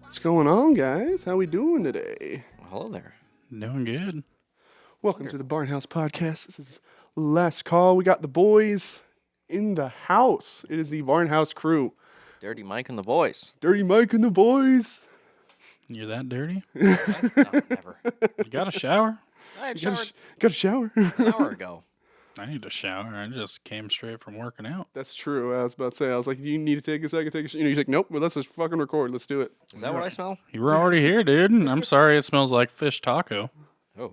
What's going on, guys? How we doing today? Hello there. Doing good. Welcome to the Barnhouse Podcast. This is last call. We got the boys in the house. It is the Barnhouse crew. Dirty Mike and the boys. Dirty Mike and the boys. You're that dirty? No, never. You got a shower? I had Got a, showered got a shower. an hour ago. I need a shower. I just came straight from working out. That's true. I was about to say. I was like, "You need to take a second, take a." He's like, "Nope. Well, let's just fucking record. Let's do it." Is that what I smell? You were already here, dude. And I'm sorry it smells like fish taco. Oh.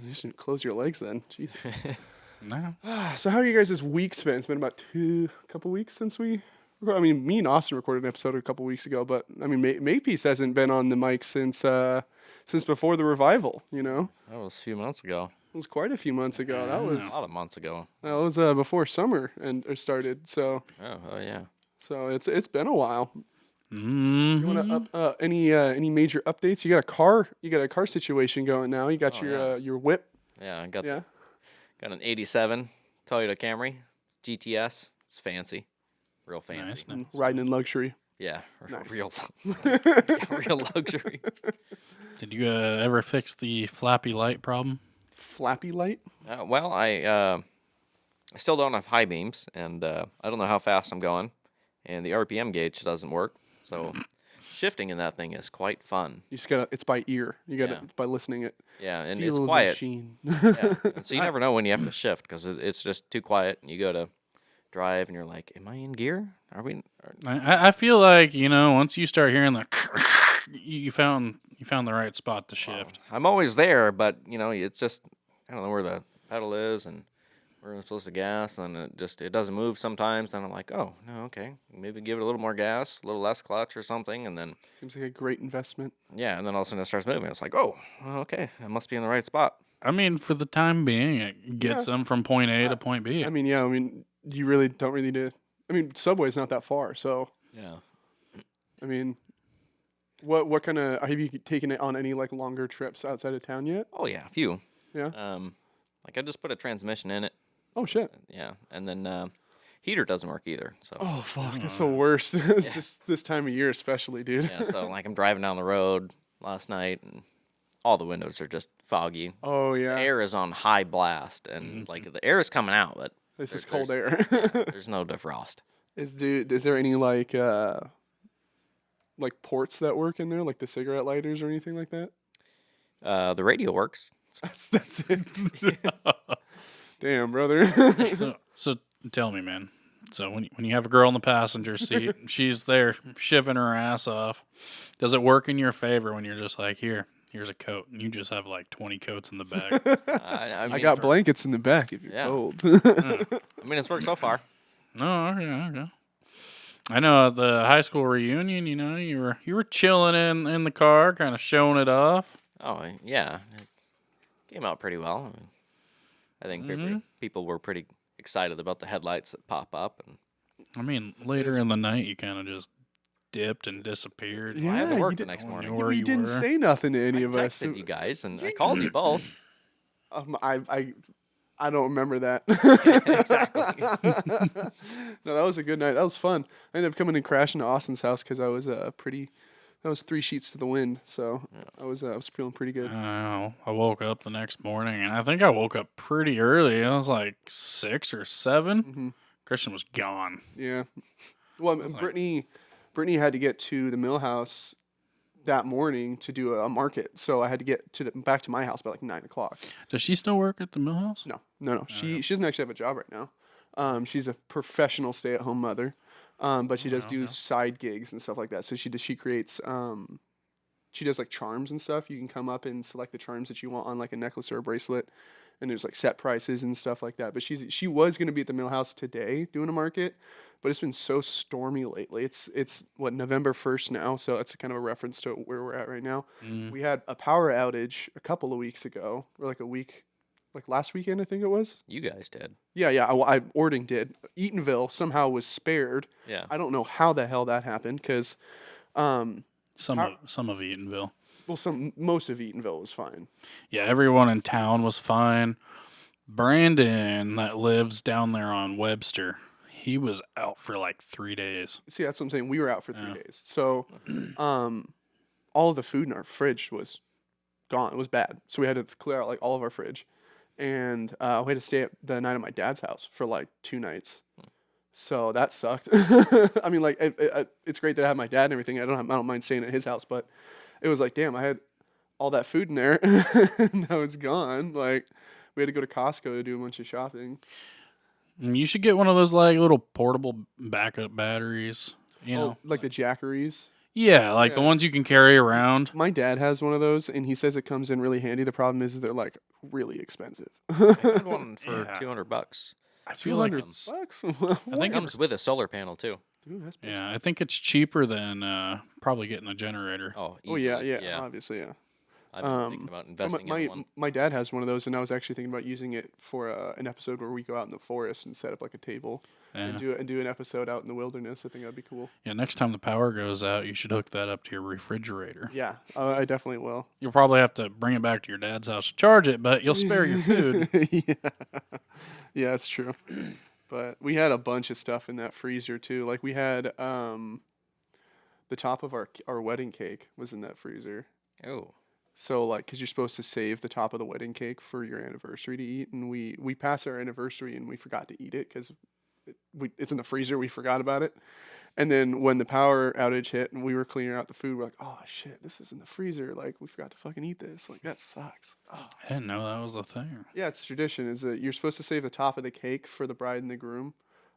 You should close your legs then. Jesus. No. So how you guys this week spent? It's been about couple weeks since we. I mean, me and Austin recorded an episode a couple weeks ago, but I mean, Makepeace hasn't been on the mic since before the revival. You know, That was a few months ago. it was quite a few months ago. That was A lot of months ago. before summer started. So Oh yeah. it's been a while. Mm. You want to any major updates? You got a car situation going now. You got your whip. Yeah, I got Yeah. got an 87 Toyota Camry GTS. It's fancy. Real fancy. Nice, nice. Riding in luxury. Yeah, Nice. real real luxury. Did you ever fix the flappy light problem? Flappy light. Well, I still don't have high beams, and I don't know how fast I'm going, and the RPM gauge doesn't work. So shifting in that thing is quite fun. You just gotta. It's by ear. You gotta Yeah. by listening it. Yeah, and Feel it's the quiet. machine. Yeah. And so you never know when you have to shift because it's just too quiet, and you go to drive, and you're like, "Am I in gear? Are we?" I feel like, once you start hearing the you found the right spot to shift. I'm always there, but it's just I don't know where the pedal is and where I'm supposed to gas, and it doesn't move sometimes. And I'm like, "Oh no, okay, maybe give it a little more gas, a little less clutch or something," and then Seems like a great investment. yeah, and then all of a sudden it starts moving. It's like, "Oh, well, okay, I must be in the right spot." I mean, for the time being, it gets them from point A to point B. I mean, yeah. I mean, you really don't really need to. I mean, Subway's not that far, so Yeah. I mean, what kind of have you taken it on any like longer trips outside of town yet? Oh yeah, a few. Yeah. Like I just put a transmission in it. Oh shit. Yeah, and then heater doesn't work either. So Oh fuck, that's the worst. It's this time of year especially, dude. yeah, so like I'm driving down the road last night, and all the windows are just foggy. Oh The yeah. air is on high blast, and like the air is coming out, but This is there- cold there's- air. there's no defrost. Is there any like ports that work in there, like the cigarette lighters or anything like that? The radio works. That's it. Damn, brother. So tell me, man. So when you have a girl in the passenger seat, and she's there shivving her ass off. Does it work in your favor when you're just like, here's a coat, and you just have like 20 coats in the back? I mean, I got blankets in the back if you're Yeah. cold. I mean, it's worked so far. Oh, okay. I know at the high school reunion, you were chilling in the car, kind of showing it off. Oh yeah, it came out pretty well. I think people were pretty excited about the headlights that pop up, and I mean, later in the night, you kind of just dipped and disappeared. I had to you work the did- next You morning. were- where you you didn't were. say nothing to any I of us. texted you guys, and I called you both. I don't remember that. No, that was a good night. That was fun. I ended up coming and crashing to Austin's house because I was That was 3 sheets to the wind, so I was feeling pretty good. I woke up the next morning, and I think I woke up pretty early. I was like 6 or 7. Mm-hmm. Christian was gone. Yeah. Well, Brittany had to get to the mill house that morning to do a market, so I had to get back to my house by like 9 o'clock. Does she still work at the mill house? No. She doesn't actually have a job right now. She's a professional stay-at-home mother, but she does do side gigs and stuff like that. So she creates she does like charms and stuff. You can come up and select the charms that you want on like a necklace or a bracelet, and there's like set prices and stuff like that. But she was gonna be at the mill house today doing a market, but it's been so stormy lately. It's what, November 1st now, so it's kind of a reference to where we're at right now. We had a power outage a couple of weeks ago, or like a week, like last weekend I think it was. You guys did. Yeah, Ording did. Eatonville somehow was spared. Yeah. I don't know how the hell that happened because, Some of Eatonville. most of Eatonville was fine. Yeah, everyone in town was fine. Brandon, that lives down there on Webster, he was out for like 3 days. See, that's what I'm saying. We were out for 3 days. So, all of the food in our fridge was gone. It was bad. So we had to clear out like all of our fridge. And we had to stay the night at my dad's house for like 2 nights. So that sucked. I mean, like, it's great that I have my dad and everything. I don't mind staying at his house, but it was like, damn, I had all that food in there. Now it's gone. Like, we had to go to Costco to do a bunch of shopping. You should get one of those like little portable backup batteries. You know, Like the Jackeries. yeah, like the Yeah. ones you can carry around. My dad has one of those, and he says it comes in really handy. The problem is they're like really expensive. I found one for Yeah. $200. I feel like $200 bucks. I think It comes with a solar panel too. Dude, that's yeah, I think it's cheaper than probably getting a generator. Oh, Oh yeah, easily, yeah, obviously, yeah. I've been thinking about investing in one. My dad has one of those, and I was actually thinking about using it for an episode where we go out in the forest and set up like a table Yeah. and do an episode out in the wilderness. I think that'd be cool. Yeah, next time the power goes out, you should hook that up to your refrigerator. Yeah, I definitely will. You'll probably have to bring it back to your dad's house to charge it, but you'll spare your food. Yeah, that's true. But we had a bunch of stuff in that freezer too. Like we had the top of our wedding cake was in that freezer. Oh, So like, cause you're supposed to save the top of the wedding cake for your anniversary to eat, and we passed our anniversary and we forgot to eat it because it's in the freezer. We forgot about it, and then when the power outage hit and we were cleaning out the food, we're like, oh shit, this is in the freezer. Like we forgot to fucking eat this. Like that sucks. Oh. I didn't know that was a thing. Yeah, it's tradition. Is that you're supposed to save the top of the cake for the bride and the groom.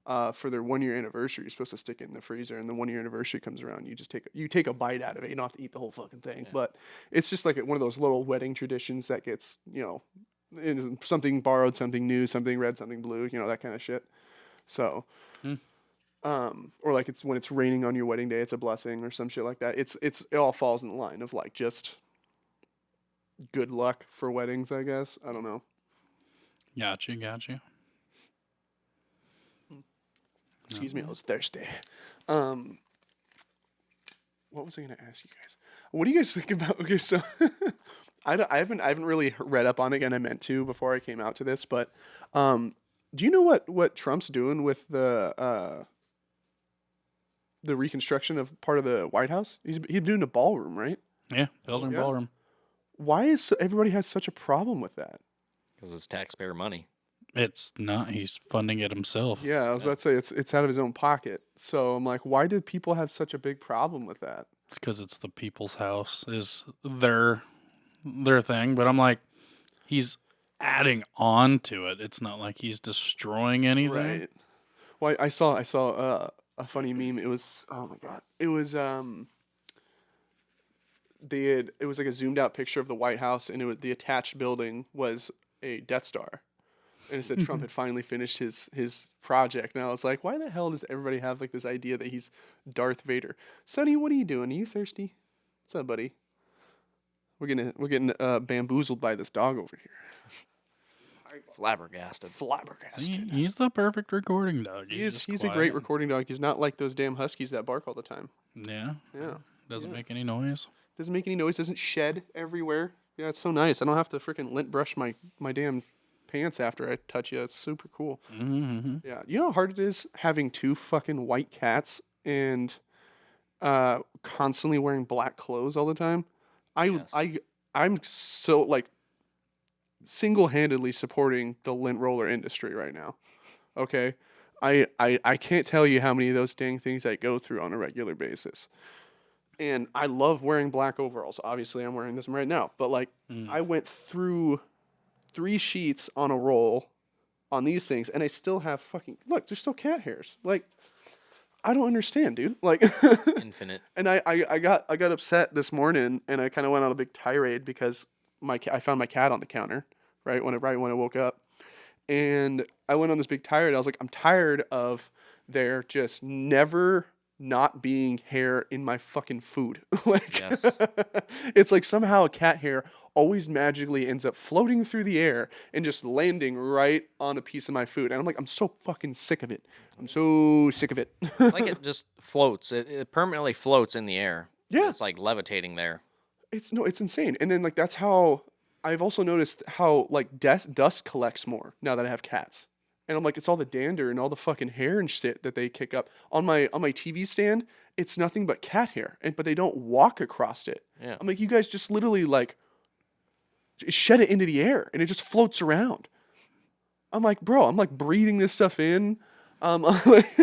For their 1-year anniversary, you're supposed to stick it in the freezer, and the 1-year anniversary comes around, you just take a bite out of it. You don't have to eat the whole fucking thing, Yeah. but it's just like one of those little wedding traditions that gets something borrowed, something new, something red, something blue, that kind of shit. So, or like it's when it's raining on your wedding day, it's a blessing or some shit like that. It all falls in the line of like just good luck for weddings, I guess. I don't know. Gotcha. Excuse me, I was thirsty. What was I gonna ask you guys? What do you guys think about? Okay, so I haven't really read up on it, and I meant to before I came out to this. But do you know what Trump's doing with the reconstruction of part of the White House? He's doing a ballroom, right? Yeah, building Yeah. ballroom. Why is everybody has such a problem with that? because it's taxpayer money. It's not. He's funding it himself. Yeah, I was about to say it's out of his own pocket. So I'm like, why did people have such a big problem with that? It's because it's the people's house is their thing. But I'm like, he's adding on to it. It's not like he's destroying anything. Right. Well, I saw a funny meme. It was, oh my god. It was it was like a zoomed out picture of the White House, and the attached building was a Death Star. And it said Trump had finally finished his project. And I was like, why the hell does everybody have like this idea that he's Darth Vader? Sonny, what are you doing? Are you thirsty? What's up, buddy? We're getting bamboozled by this dog over here. Flabbergasted. Flabbergasted. He's the perfect recording dog. He's just a great quiet. recording dog. He's not like those damn huskies that bark all the time. Yeah. Yeah. Doesn't Yeah. make any noise. Doesn't make any noise. Doesn't shed everywhere. Yeah, it's so nice. I don't have to freaking lint brush my damn pants after I touch you. It's super cool. Mm-hmm. Yeah. You know how hard it is having 2 fucking white cats and constantly wearing black clothes all the time? Yes. I'm so like single-handedly supporting the lint roller industry right now. Okay? I can't tell you how many of those dang things I go through on a regular basis. And I love wearing black overalls. Obviously, I'm wearing this right now. But like, I went through 3 sheets on a roll on these things, and I still have fucking look. There's still cat hairs. Like, I don't understand, dude. Like, Infinite. and I got upset this morning, and I kind of went on a big tirade because I found my cat on the counter right when I woke up, and I went on this big tirade. I was like, I'm tired of there just never not being hair in my fucking food. Like, Yes. it's like somehow a cat hair always magically ends up floating through the air and just landing right on a piece of my food. And I'm like, I'm so fucking sick of it. I'm so sick of it. It's like it just floats. It permanently floats in the air. Yeah. It's like levitating there. It's insane. And then like that's how I've also noticed how like dust collects more now that I have cats. And I'm like, it's all the dander and all the fucking hair and shit that they kick up on my TV stand. it's nothing but cat hair, but they don't walk across it. Yeah. I'm like, you guys just literally like shed it into the air and it just floats around. I'm like, bro, I'm like breathing this stuff in. I'm like,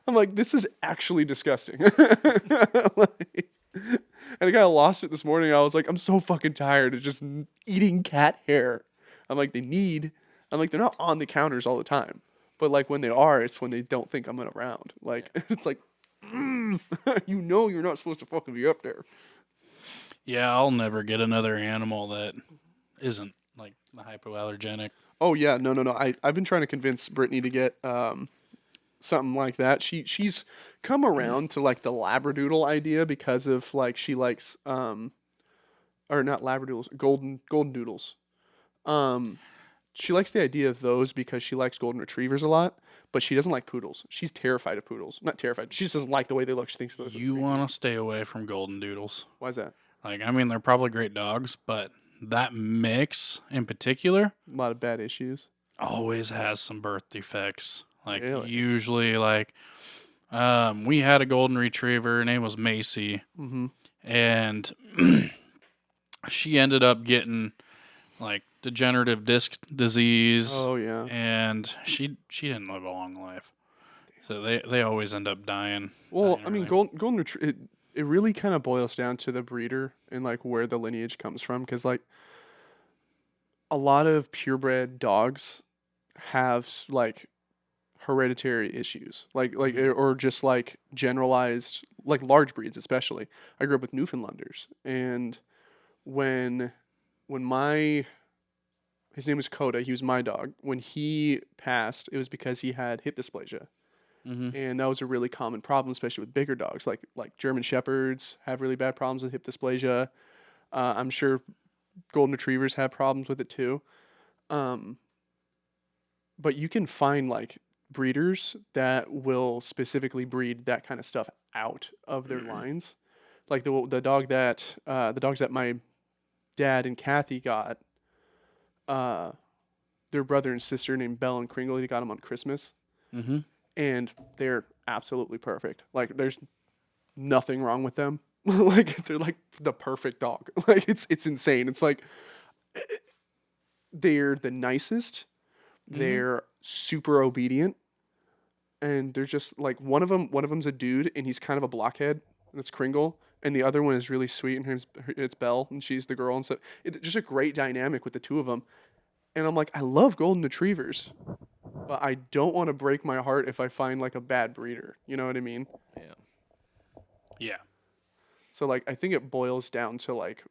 I'm like, this is actually disgusting. Like, and I kind of lost it this morning. I was like, I'm so fucking tired of just eating cat hair. I'm like, I'm like, they're not on the counters all the time. But like when they are, it's when they don't think I'm around. Like, it's like, you know you're not supposed to fucking be up there. Yeah, I'll never get another animal that isn't like hypoallergenic. Oh yeah, no. I've been trying to convince Brittany to get something like that. She's come around to like the Labradoodle idea because of like she likes or not Labradoodles, golden doodles. She likes the idea of those because she likes golden retrievers a lot, but she doesn't like poodles. She's terrified of poodles. Not terrified. She just doesn't like the way they look. She thinks they look You creepy. want to stay away from golden doodles. Why is that? Like, I mean, they're probably great dogs, but that mix in particular A lot of bad issues. always has some birth defects. Like, Really? usually, like, we had a golden retriever. Her name was Macy. Mm-hmm. And she ended up getting, like, degenerative disc disease. Oh yeah. And she didn't live a long life. So they always end up dying. Well, dying I mean, early. golden retriever. It really kind of boils down to the breeder and like where the lineage comes from, because like a lot of purebred dogs have like hereditary issues, like or just like generalized, like large breeds especially. I grew up with Newfoundlanders, and when his name was Coda, he was my dog. When he passed, it was because he had hip dysplasia. Mhm. And that was a really common problem, especially with bigger dogs. Like German Shepherds have really bad problems with hip dysplasia. I'm sure Golden Retrievers have problems with it too. But you can find like breeders that will specifically breed that kind of stuff out of their lines. Like the dogs that my dad and Kathy got, their brother and sister named Belle and Kringle. They got them on Christmas. Mm-hmm. And they're absolutely perfect. Like there's nothing wrong with them. Like they're like the perfect dog. Like it's insane. It's like they're the nicest. They're super obedient, and they're just like one of them's a dude, and he's kind of a blockhead. And it's Kringle, and the other one is really sweet, and it's Belle, and she's the girl, and so it's just a great dynamic with the two of them. And I'm like, I love golden retrievers, but I don't want to break my heart if I find like a bad breeder. You know what I mean? Yeah. Yeah. So like, I think it boils down to like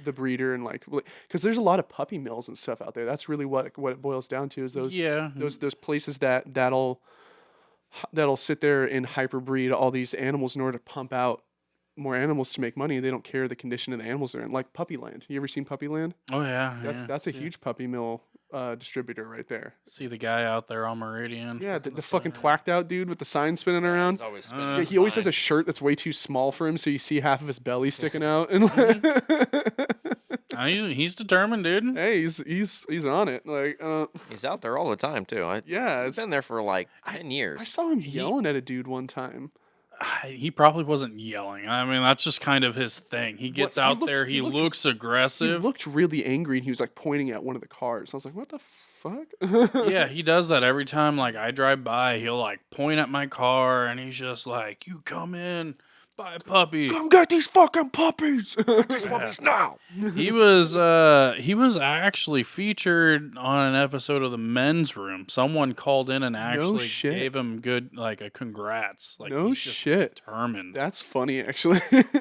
the breeder and like, because there's a lot of puppy mills and stuff out there. That's really what it boils down to is those places that'll sit there and hyperbreed all these animals in order to pump out more animals to make money. They don't care the condition of the animals they're in. Like Puppyland. You ever seen Puppyland? Oh yeah. That's a huge puppy mill distributor right there. See the guy out there on Meridian. Yeah, flipping the fucking sign. twacked out dude with the sign spinning around. He's always spinning Uh, Yeah, the he always has sign. a shirt that's way too small for him, so you see half of his belly sticking out. And He's determined, dude. hey, he's on it. Like, He's out there all the time too. yeah, He's been there for like 10 I years. saw him yelling at a dude one time. He probably wasn't yelling. I mean, that's just kind of his thing. He gets he out looked- there. he He looked- looks He aggressive. looked really angry, and he was like pointing at one of the cars. I was like, "What the fuck?" Yeah, he does that every time. Like I drive by, he'll like point at my car, and he's just like, "You come in, buy a puppy." Come get these fucking puppies. These puppies now. He was actually featured on an episode of the Men's Room. Someone called in and actually shit. gave him good like a congrats. Like No he's just shit. determined. That's funny, actually.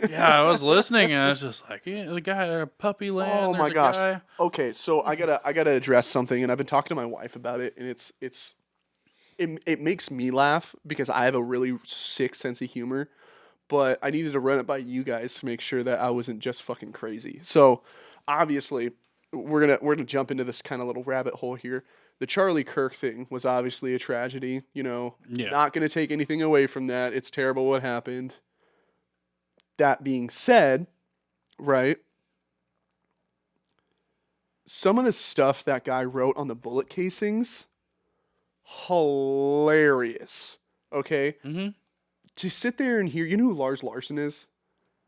Yeah, I was listening and I was just like, yeah, the guy at Puppy Land. Oh there's my a gosh. guy. Okay, so I gotta address something, and I've been talking to my wife about it, and it makes me laugh because I have a really sick sense of humor, but I needed to run it by you guys to make sure that I wasn't just fucking crazy. So obviously, we're gonna jump into this kind of little rabbit hole here. The Charlie Kirk thing was obviously a tragedy. You know, Yeah. not gonna take anything away from that. It's terrible what happened. That being said, right? Some of the stuff that guy wrote on the bullet casings, hilarious. Okay? Mm-hmm. to sit there and hear, you know who Lars Larson is?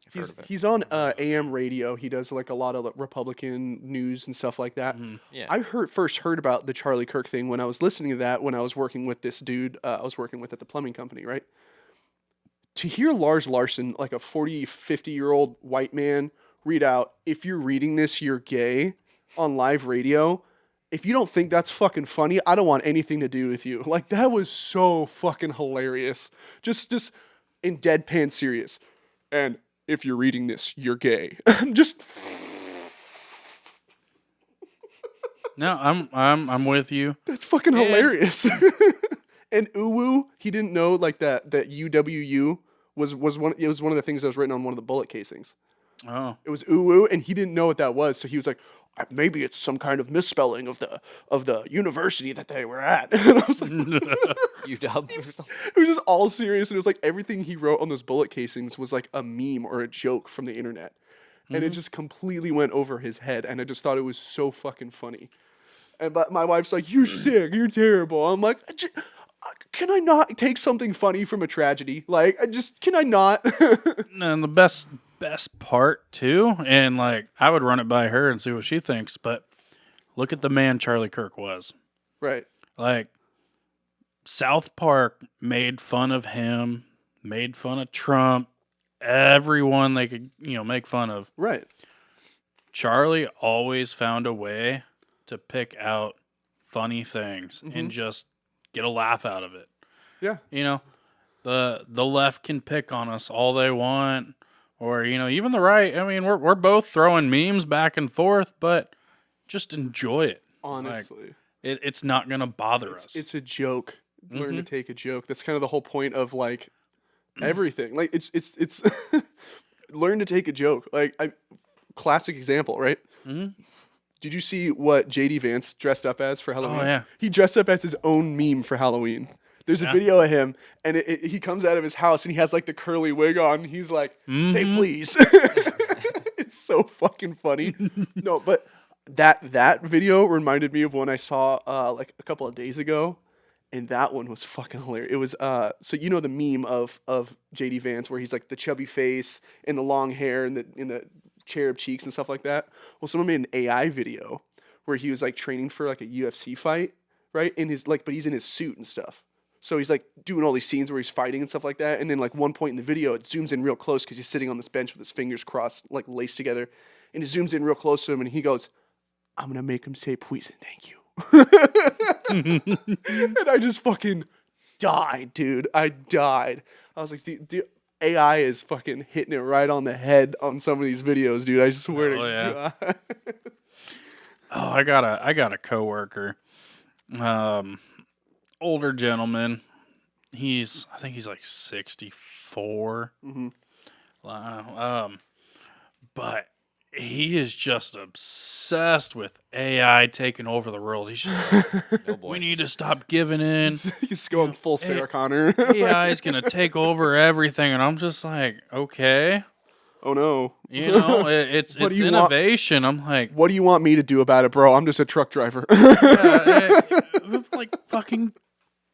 I've heard of it. He's on AM radio. He does like a lot of Republican news and stuff like that. Yeah. I first heard about the Charlie Kirk thing when I was listening to that when I was working with this dude I was working with at the plumbing company, right? To hear Lars Larson, like a 40, 50-year-old white man, read out, "If you're reading this, you're gay," on live radio. If you don't think that's fucking funny, I don't want anything to do with you. Like, that was so fucking hilarious. Just in deadpan serious. And if you're reading this, you're gay. Just No, I'm with you. that's fucking hilarious. And uwu, he didn't know like that UWU was one. It was one of the things that was written on one of the bullet casings. Oh, It was uwu, and he didn't know what that was. So he was like, maybe it's some kind of misspelling of the university that they were at. And I was like, UW. it was just all serious, and it was like everything he wrote on those bullet casings was like a meme or a joke from the internet, and it just completely went over his head. And I just thought it was so fucking funny. And but my wife's like, "You're sick. You're terrible." I'm like, can I not take something funny from a tragedy? Like, can I not? and the best part too, and like I would run it by her and see what she thinks. But look at the man Charlie Kirk was. Right. Like, South Park made fun of him, made fun of Trump, everyone they could make fun of. Right. Charlie always found a way to pick out funny things and just get a laugh out of it. Yeah. The left can pick on us all they want, or even the right. I mean, we're both throwing memes back and forth, but just enjoy it. Honestly, It's not gonna bother us. it's a joke. Learn to take a joke. That's kind of the whole point of like everything. Like it's learn to take a joke. Like classic example, right? Did you see what JD Vance dressed up as for Halloween? Oh, yeah. He dressed up as his own meme for Halloween. There's a video of him, and he comes out of his house, and he has like the curly wig on. And he's like, "Say please." It's so fucking funny. No, but that video reminded me of one I saw like a couple of days ago, and that one was fucking hilarious. It was so you know the meme of JD Vance where he's like the chubby face and the long hair and the cherub cheeks and stuff like that. Well, someone made an AI video where he was like training for like a UFC fight, right? In his but he's in his suit and stuff. So he's like doing all these scenes where he's fighting and stuff like that. And then like one point in the video, it zooms in real close because he's sitting on this bench with his fingers crossed, like laced together. And it zooms in real close to him, and he goes, "I'm gonna make him say poison, thank you." And I just fucking died, dude. I died. I was like, the AI is fucking hitting it right on the head on some of these videos, dude. I swear to yeah. God. Oh, I got a coworker, older gentleman. I think he's like 64. But he is just obsessed with AI taking over the world. He's just like, we need to stop giving in. He's going full Sarah Connor. AI is gonna take over everything, and I'm just like, okay, Oh no. it's What do you want? innovation. I'm like, What do you want me to do about it, bro? I'm just a truck driver. like fucking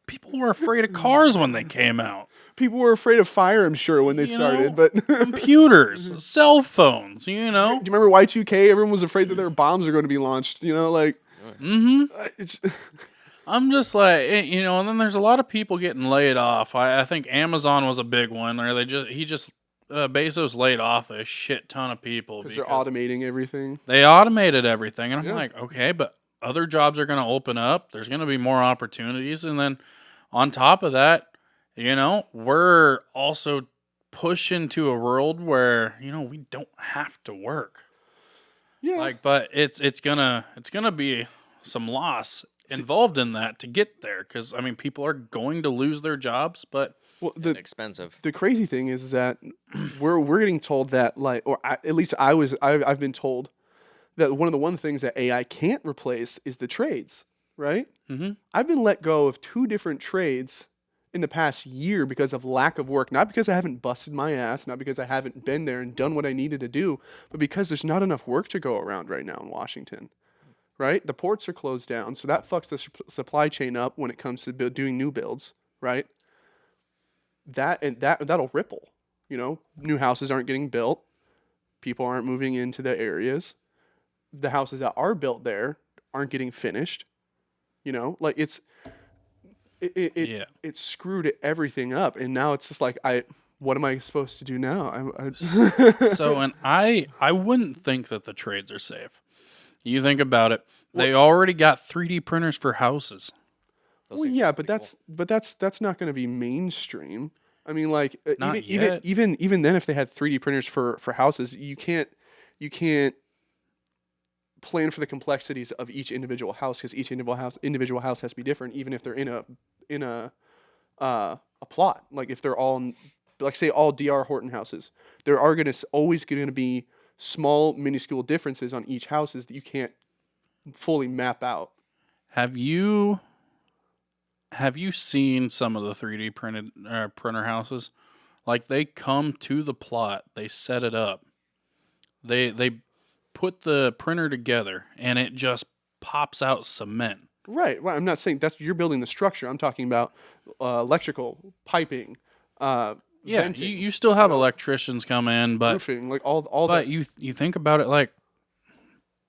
people were afraid of cars when they came out. People were afraid of fire, I'm sure, when they started. But do you Computers, cell phones, remember Y2K? Everyone was afraid that their bombs are going to be launched. It's I'm just like, and then there's a lot of people getting laid off. I think Amazon was a big one, or Bezos laid off a shit ton of people because they're automating everything. They automated everything, and I'm Yeah. like, okay, but other jobs are going to open up. There's going to be more opportunities, and then on top of that, we're also pushing to a world where we don't have to work. Yeah. But it's gonna be some loss involved in that to get there, because people are going to lose their jobs, but Well, Expensive. the crazy thing is that we're getting told that at least I've been told that one things that AI can't replace is the trades, right? Mm-hmm. I've been let go of 2 different trades in the past year because of lack of work, not because I haven't busted my ass, not because I haven't been there and done what I needed to do, but because there's not enough work to go around right now in Washington, right? The ports are closed down, so that fucks the supply chain up when it comes to doing new builds, right? that'll ripple. New houses aren't getting built. People aren't moving into the areas. The houses that are built there aren't getting finished. Like Yeah. it screwed everything up, and now it's just like what am I supposed to do now? So, and I wouldn't think that the trades are safe. You think about it, they already got 3D printers for houses. Those Well, things yeah, are but pretty that's not going to be mainstream. I mean, like Not even yet. even then, if they had 3D printers for houses, you can't plan for the complexities of each individual house, because each individual house has to be different, even if they're in a plot. Like if they're all, like say all DR Horton houses, there are always going to be small minuscule differences on each houses that you can't fully map out. Have you seen some of the 3D printed printer houses? Like they come to the plot, they set it up, they put the printer together, and it just pops out cement. Right. I'm not saying you're building the structure. I'm talking about electrical piping, Yeah, venting, you still have electricians come in, but roofing, like all but that. you think about it, like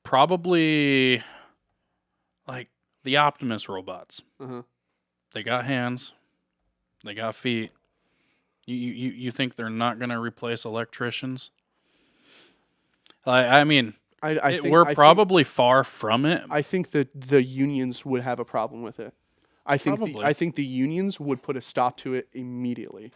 probably like the Optimus robots. Uh-huh. They got hands, they got feet. You think they're not going to replace electricians? I mean, we're probably far from it. I think that the unions would have a problem with it. Probably. I think the unions would put a stop to it immediately,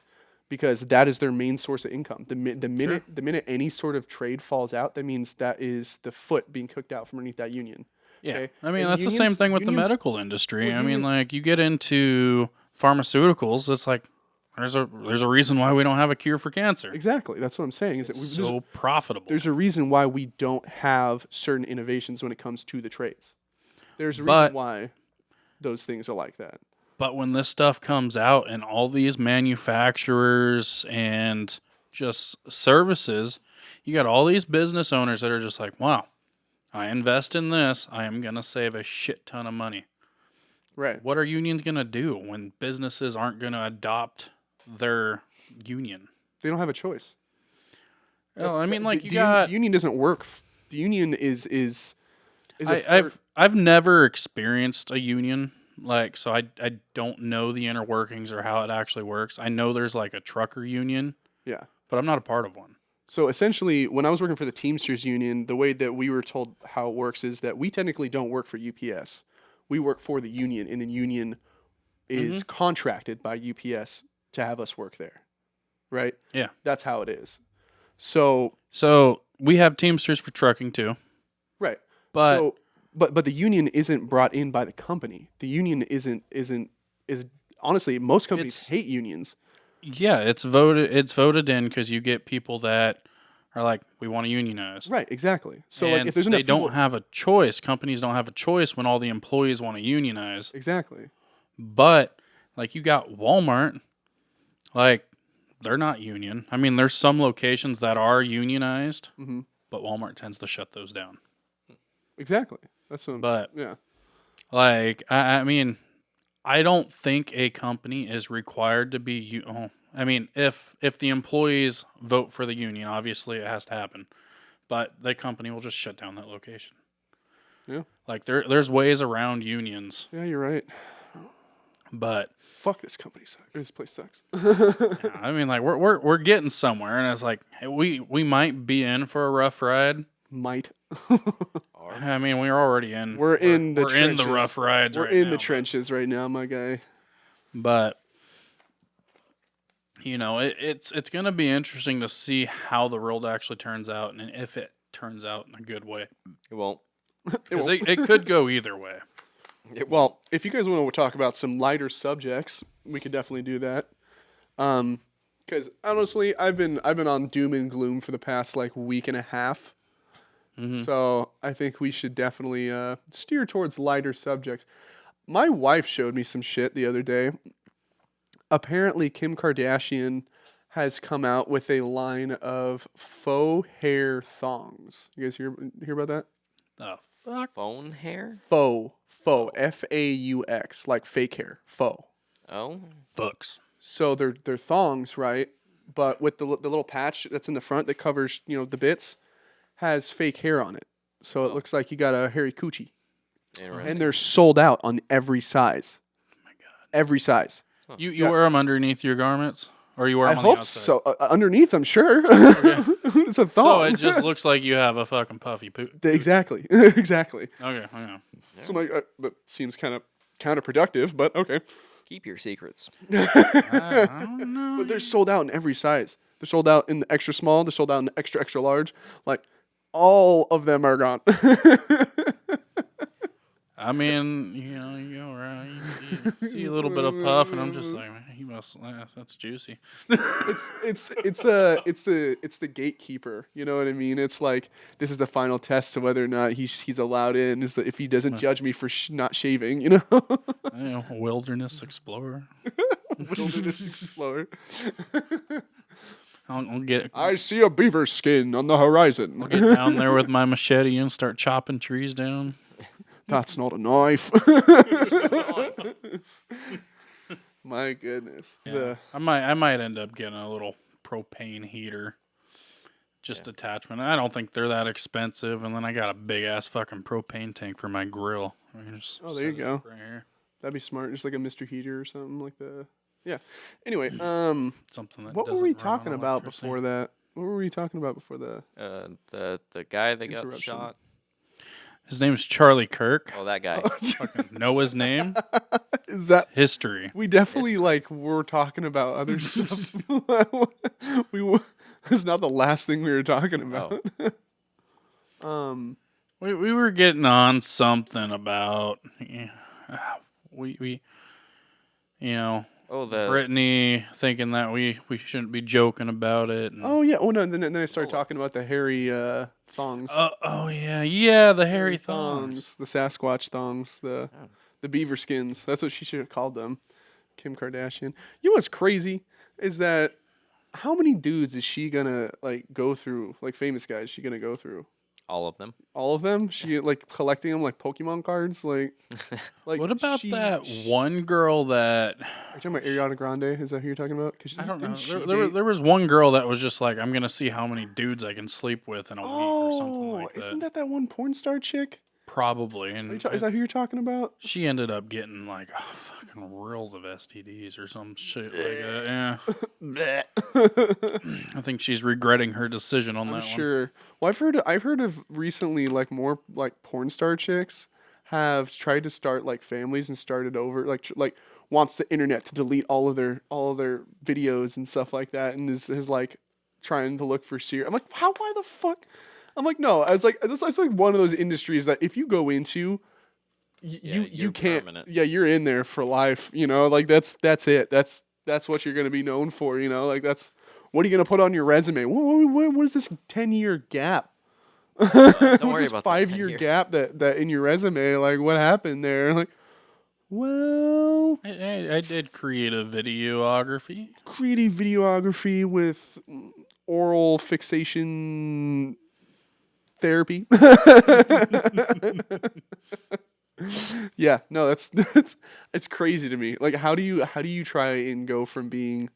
because that is their main source of income. The minute any sort of trade falls out, that means that is the foot being cooked out from underneath that union. Yeah, Okay? I mean And that's the same thing with the medical industry. well, I mean, like you get into pharmaceuticals, it's like there's a reason why we don't have a cure for cancer. Exactly. That's what I'm saying. Is that It's so profitable. there's a reason why we don't have certain innovations when it comes to the trades. There's a reason why those things are like that. But when this stuff comes out and all these manufacturers and just services, you got all these business owners that are just like, wow, I invest in this, I am going to save a shit ton of money. Right. What are unions going to do when businesses aren't going to adopt their union? They don't have a choice. Well, I mean, like the union doesn't work. The union is I've never experienced a union, like, so I don't know the inner workings or how it actually works. I know there's like a trucker union, yeah. but I'm not a part of one. So essentially, when I was working for the Teamsters union, the way that we were told how it works is that we technically don't work for UPS. We work for the union, and the union is contracted by UPS to have us work there. Right? Yeah. That's how it is. So we have Teamsters for trucking too. right. But But the union isn't brought in by the company. The union is honestly, most companies hate unions. yeah, it's voted in because you get people that are like, we want to unionize. Right, exactly. So And like if there's enough they don't have a choice. Companies don't have a choice when all the employees want to unionize. exactly. But like you got Walmart, like they're not union. I mean, there's some locations that are unionized, but Walmart tends to shut those down. Exactly. That's what But yeah. like, I mean, I don't think a company is required to be. I mean, if the employees vote for the union, obviously it has to happen. But the company will just shut down that location. Yeah. Like there's ways around unions, Yeah, you're right. but Fuck, this company sucks. This place sucks. I mean, like we're getting somewhere, and it's like, hey, we might be in for a rough ride. Might. I mean, we're already in. We're in the in the trenches. rough rides. We're right in now, the trenches right now, my guy. But you know, it's gonna be interesting to see how the world actually turns out, and if it turns out in a good way. It won't. Because it could go either way. Well, if you guys want to talk about some lighter subjects, we could definitely do that. Because honestly, I've been on doom and gloom for the past like week and a half. So I think we should definitely steer towards lighter subjects. My wife showed me some shit the other day. Apparently, Kim Kardashian has come out with a line of faux hair thongs. You guys hear about that? The fuck? Phone hair? Faux, FAUX, like fake hair, faux. Oh. Fucks. So they're thongs, right? But with the little patch that's in the front that covers, the bits, has fake hair on it. So it looks like you got a hairy coochie. Interesting. And they're sold out on every size. Oh my God. Every size. You Yeah. wear them underneath your garments? Or you wear I them on hope the outside? so. Underneath, I'm sure. It's a thong. So it just looks like you have a fucking puffy poop. Exactly. Exactly. Okay, okay. So I'm like, that seems kind of counterproductive, but okay. Keep your secrets. I don't know. But they're sold out in every size. They're sold out in the extra small. They're sold out in the extra, extra large. Like, all of them are gone. I mean, you go around, you see a little bit of puff, and I'm just like, man, he must. That's juicy. it's the gatekeeper. You know what I mean? It's like, this is the final test to whether or not he's allowed in. Is that if he doesn't judge me for not shaving, A wilderness explorer. Wilderness explorer. I'll get I see a beaver skin on the horizon. get down there with my machete and start chopping trees down. That's not a knife. My goodness. I might end up getting a little propane heater, just attachment. I don't think they're that expensive, and then I got a big ass fucking propane tank for my grill. I can just Oh, there you set it go. up right here. That'd be smart. Just like a Mr. Heater or something like that. Yeah. Anyway, Something that what were doesn't we run on talking about electricity. before that? What were we talking about before the The guy that got Interruption. shot. His name's Charlie Kirk. Oh, that guy. Fucking know his name. Is that History. we definitely were talking about other stuff. It's not the last thing we were talking about. We were getting on something about we Oh, the Brittany thinking that we shouldn't be joking about it. And, Oh yeah. Oh no. And then I started talking about the hairy thongs. oh yeah, the hairy thongs. The Sasquatch thongs, the beaver skins. That's what she should have called them. Kim Kardashian. You know what's crazy is that how many dudes is she gonna go through? Like famous guys, she gonna go through all of them. all of them? She collecting them like Pokemon cards. Like What about she- that one girl that Are you talking about Ariana Grande? Is that who you're talking about? 'Cause I don't know? didn't she There date- was one girl that was just like, I'm gonna see how many dudes I can sleep with in a week or something like isn't that. that one porn star chick? Probably, Is and that who you're talking about? she ended up getting like fucking reels of STDs or some shit like that. Yeah, I think she's regretting her decision on I'm that sure. Well, I've heard of recently more porn star chicks have tried to start families and started over wants the internet to delete all of their videos and stuff like that, and is trying to look for serious. I'm like, why the fuck? I'm like, no. I was like, it's like one of those industries that if you go into, you you're can't. permanent. Yeah, you're in there for life. That's it. That's what you're gonna be known for. That's what are you gonna put on your resume? What is this 10-year gap? Don't What's worry this about 5-year that. gap that in your resume? What happened there? Well, one. I did creative videography. creative videography with oral fixation therapy. Yeah, no, that's it's crazy to me. How do you try and go from being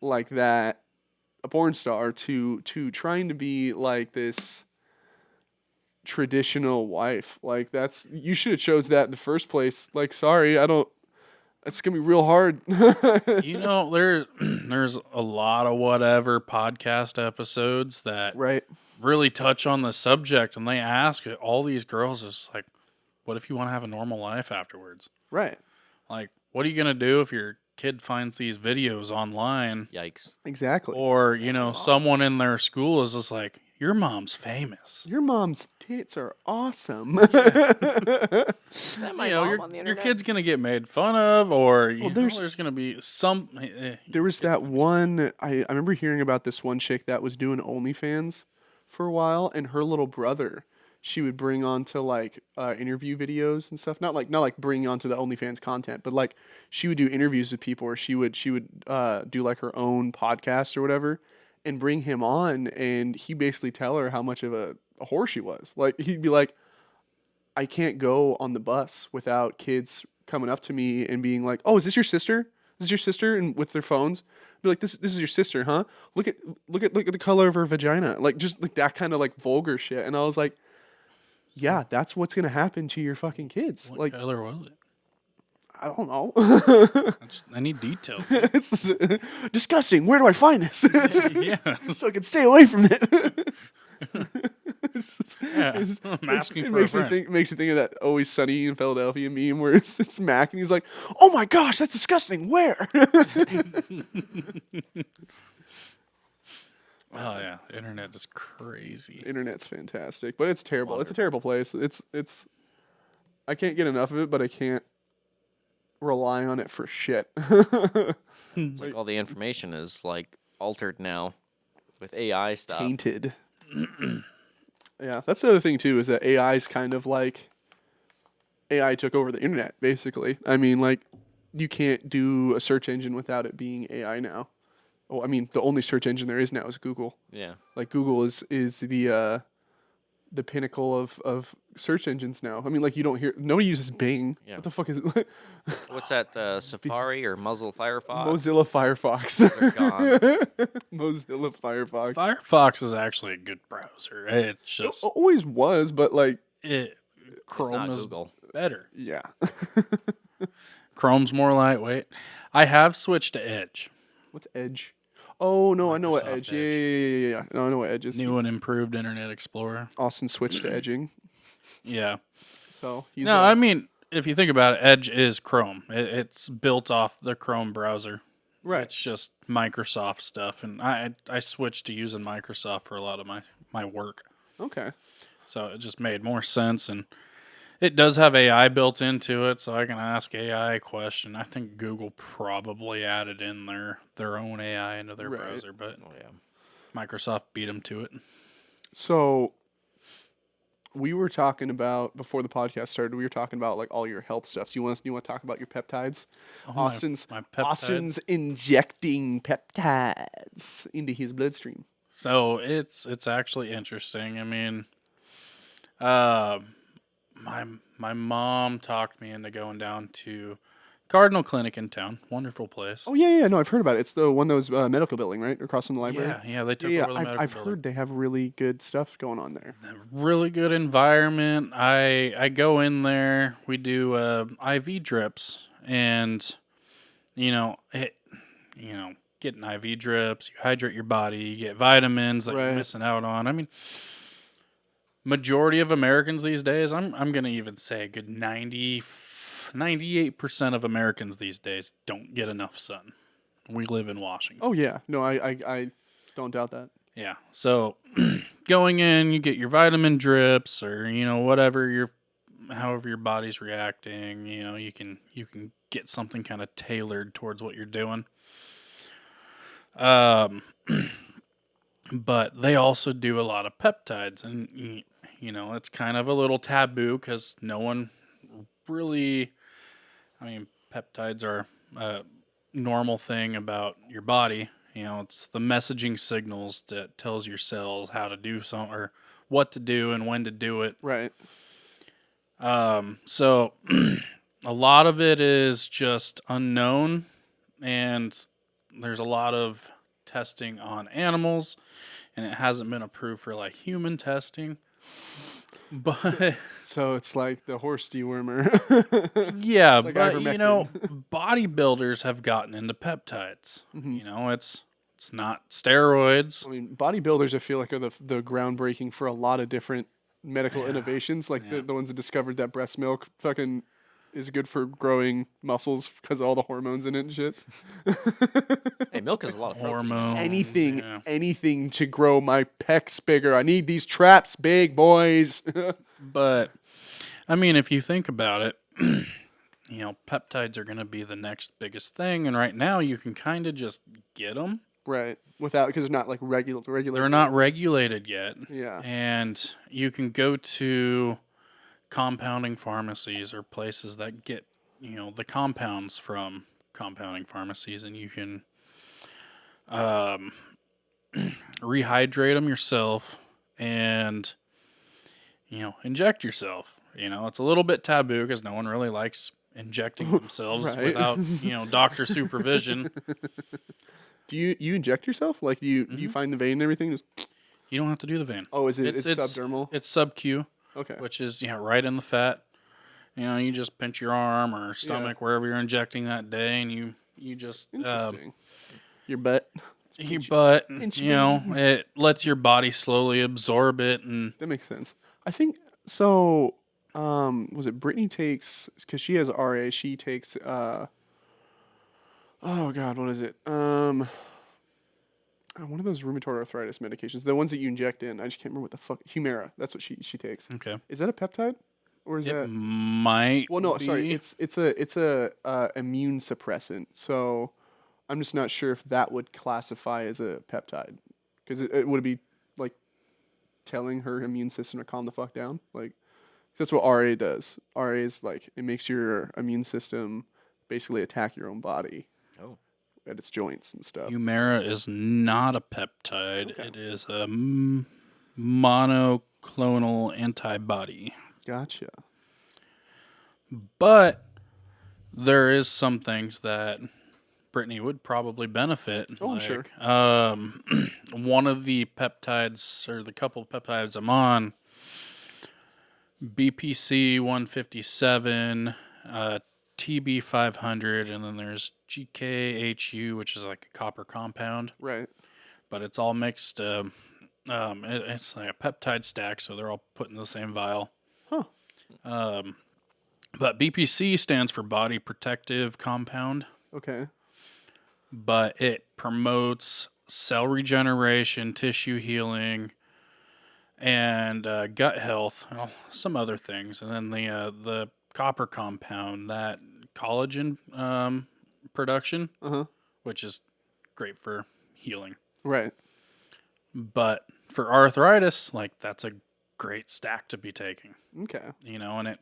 like that, a porn star, to trying to be like this traditional wife? You should have chose that in the first place. Sorry, I don't. It's gonna be real hard. There's a lot of whatever podcast episodes that Right. really touch on the subject, and they ask it. All these girls is like, what if you want to have a normal life afterwards? Right. Like, what are you gonna do if your kid finds these videos online, Yikes. Exactly. or someone in their school is just like, your mom's famous. Your mom's tits are awesome. Is that my mom on the Your internet? kid's gonna get made fun of, or there's- there's gonna be some. There was that one. I remember hearing about this one chick that was doing OnlyFans for a while, and her little brother, she would bring on to interview videos and stuff. Not bring onto the OnlyFans content, but she would do interviews with people, or she would do her own podcast or whatever, and bring him on, and he basically tell her how much of a whore she was. He'd be like, I can't go on the bus without kids coming up to me and being like, "Oh, is this your sister?" This is your sister, and with their phones, be like, this is your sister, huh? Look at the color of her vagina, like just like that kind of like vulgar shit. And I was like, yeah, that's what's gonna happen to your fucking kids. What Like, color was it? I don't know. I need details. It's disgusting. Where do I find this? Yeah. So I can stay away from it. Yeah. I'm asking It for a friend. makes me think of that Always Sunny in Philadelphia meme where it's Mac and he's like, "Oh my gosh, that's disgusting. Where?" Oh yeah, the internet is crazy. Internet's fantastic, but it's terrible. It's a terrible place. It's I can't get enough of it, but I can't rely on it for shit. It's like all the information is like altered now with AI stuff. Tainted. Yeah, that's the other thing too, is that AI is kind of like AI took over the internet, basically. I mean, like, you can't do a search engine without it being AI now. Oh, I mean, the only search engine there is now is Google. Yeah. Like, Google is the pinnacle of search engines now. I mean, like, you don't hear, nobody uses Bing. Yeah. What the fuck is What's that? Safari or Mozilla Firefox? Mozilla Firefox? They're gone. Mozilla Firefox. Firefox is actually a good browser. It's just Always was, but like, it. It's Chrome not is Google. better. yeah. Chrome's more lightweight. I have switched to Edge. What's Edge? Oh no, I know what Microsoft Edge. Yeah. No, I know what Edge is. New and improved Internet Explorer. Austin switched to edging, Yeah. so he's No, I mean, if you think about it, Edge is Chrome. It's built off the Chrome browser. right. It's just Microsoft stuff, and I switched to using Microsoft for a lot of my work. Okay. So it just made more sense, and it does have AI built into it, so I can ask AI a question. I think Google probably added in their own AI into their Right. browser, but Oh yeah. Microsoft beat them to it. So we were talking about before the podcast started. We were talking about like all your health stuff. So you want to talk about your peptides? Oh, Austin's my peptides. Austin's injecting peptides into his bloodstream. So it's actually interesting. I mean, my mom talked me into going down to Cardinal Clinic in town. Wonderful place. Oh yeah, no, I've heard about it. It's the one that was medical building, right, across from the library. Yeah, they took Yeah, over the medical I've building. heard they have really good stuff going on there. Really good environment. I go in there. We do IV drips, and getting IV drips. You hydrate your body. You get vitamins that you're Right. missing out on. I mean, majority of Americans these days. I'm gonna even say a good 98% of Americans these days don't get enough sun. We live in Washington. Oh yeah, no, I don't doubt that. Yeah. So going in, you get your vitamin drips or whatever however your body's reacting, you can get something kind of tailored towards what you're doing. But they also do a lot of peptides, and it's kind of a little taboo cuz no one really, I mean, peptides are a normal thing about your body. It's the messaging signals that tells your cells how to do something or what to do and when to do it. Right. So a lot of it is just unknown, and there's a lot of testing on animals, and it hasn't been approved for like human testing. But So it's like the horse dewormer. yeah, like but ivermectin. bodybuilders have gotten into peptides. Mm-hmm. It's not steroids. I mean, bodybuilders, I feel like, are the groundbreaking for a lot of different medical innovations. Like the ones that discovered that breast milk fucking is good for growing muscles because of all the hormones in it and shit. Hey, milk is a lot of protein. Hormones. Anything to grow my pecs bigger. I need these traps big, boys. But I mean, if you think about it, peptides are going to be the next biggest thing, and right now you can kind of just get them. Right. Without, because they're not like regular. They're not regulated yet. Yeah. And you can go to compounding pharmacies or places that get, the compounds from compounding pharmacies, and you can rehydrate them yourself and, inject yourself. It's a little bit taboo because no one really likes injecting themselves Right. without, doctor supervision. Do you inject yourself? Like, do you find the vein and everything? Just, You don't have to do the vein. oh, it's subdermal? It's sub-Q, Okay. which is right in the fat. You just pinch your arm or stomach wherever you're injecting that day, and you just Interesting. Your butt. your butt. pinch It lets your body slowly absorb it, and That makes sense. I think so. Was it Brittany takes, because she has RA? She takes oh God, what is it? One of those rheumatoid arthritis medications, the ones that you inject in. I just can't remember what the fuck. Humira. That's what she takes. okay, Is that a peptide, or is it that? might. Well, no, sorry. be. It's a immune suppressant. So I'm just not sure if that would classify as a peptide, because it would be like telling her immune system to calm the fuck down. Like that's what RA does. RA is like it makes your immune system basically attack your own body Oh. at its joints and stuff. Humira is not a peptide. Okay. It is a monoclonal antibody. Gotcha. But there is some things that Brittany would probably benefit. Oh, I'm sure. One of the peptides, or the couple of peptides I'm on, BPC 157, TB 500, and then there's GKHU, which is like a copper compound, Right. but it's all mixed. It's like a peptide stack, so they're all put in the same vial. Huh. But BPC stands for Body Protective Compound, Okay. but it promotes cell regeneration, tissue healing, and gut health, some other things. And then the copper compound, that collagen production, which is great for healing. Right. But for arthritis, like that's a great stack to be taking. Okay. And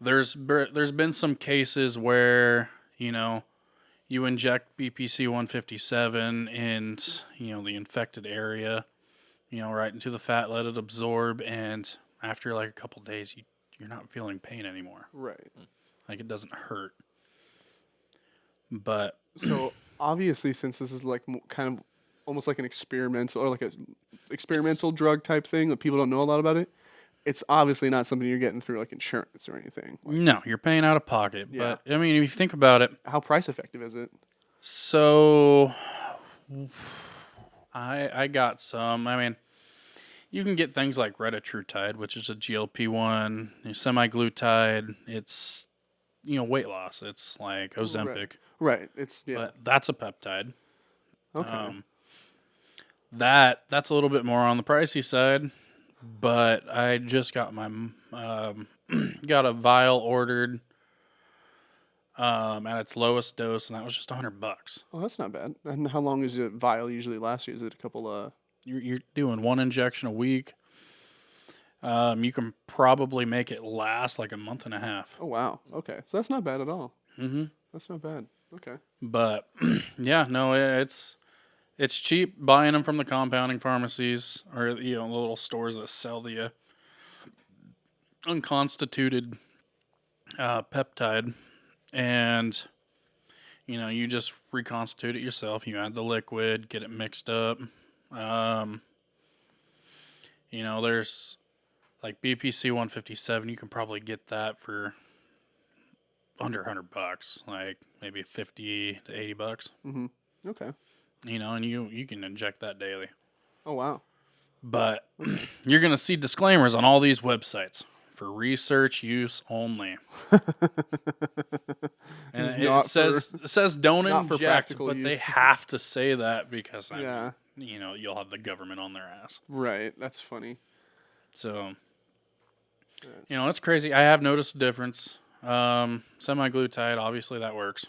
there's been some cases where you inject BPC 157 in the infected area, right into the fat, let it absorb, and after like a couple days you're not feeling pain anymore. Right. Like it doesn't hurt. But So obviously, since this is like kind of almost like an experimental or like a experimental drug type thing that people don't know a lot about it, it's obviously not something you're getting through like insurance or anything. Like, no, you're paying out of pocket. Yeah. But I mean, if you think about it, how price effective is it? so I got some. I mean, you can get things like retatrutide, which is a GLP-1, semaglutide. It's weight loss. It's like Ozempic, Right. It's but that's a peptide. Okay. That's a little bit more on the pricey side, but I just got my got a vial ordered at its lowest dose, and that was just $100. Oh, that's not bad. And how long is a vial usually last you? Is it a couple You're doing one injection a week. You can probably make it last like a month and a half. Oh wow. Okay. So that's not bad at all. Mm-hmm. That's not bad. Okay. But yeah, no, it's cheap buying them from the compounding pharmacies or the little stores that sell the unconstituted peptide, and you just reconstitute it yourself. You add the liquid, get it mixed up. There's like BPC 157. You can probably get that for under $100, like maybe $50 to $80. Okay. And you can inject that daily. Oh wow. But you're gonna see disclaimers on all these websites for research use only. And it says don't not for inject, practical but they use. have to say that because Yeah. you'll have the government on their ass. Right. That's funny. So it's crazy. I have noticed a difference. Semaglutide, obviously that works.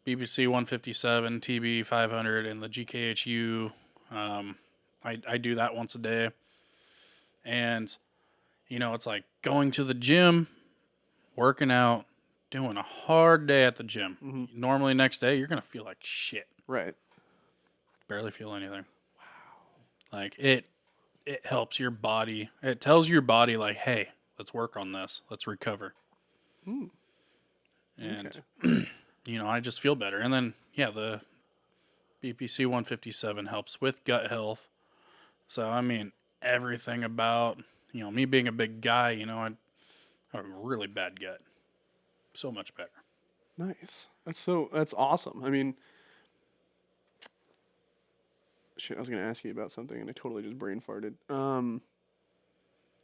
BBC 157, TB 500, and the GKHU. I do that once a day. And, it's like going to the gym, working out, doing a hard day at the gym. Normally next day, you're going to feel like shit. Right. Barely feel anything. Wow. Like, it helps your body. It tells your body, like, hey, let's work on this. Let's recover. And, I just feel better. And then, the BPC 157 helps with gut health. So, I mean, everything about, me being a big guy, I have a really bad gut. So much better. Nice. That's awesome. I mean, shit, I was going to ask you about something and I totally just brain farted.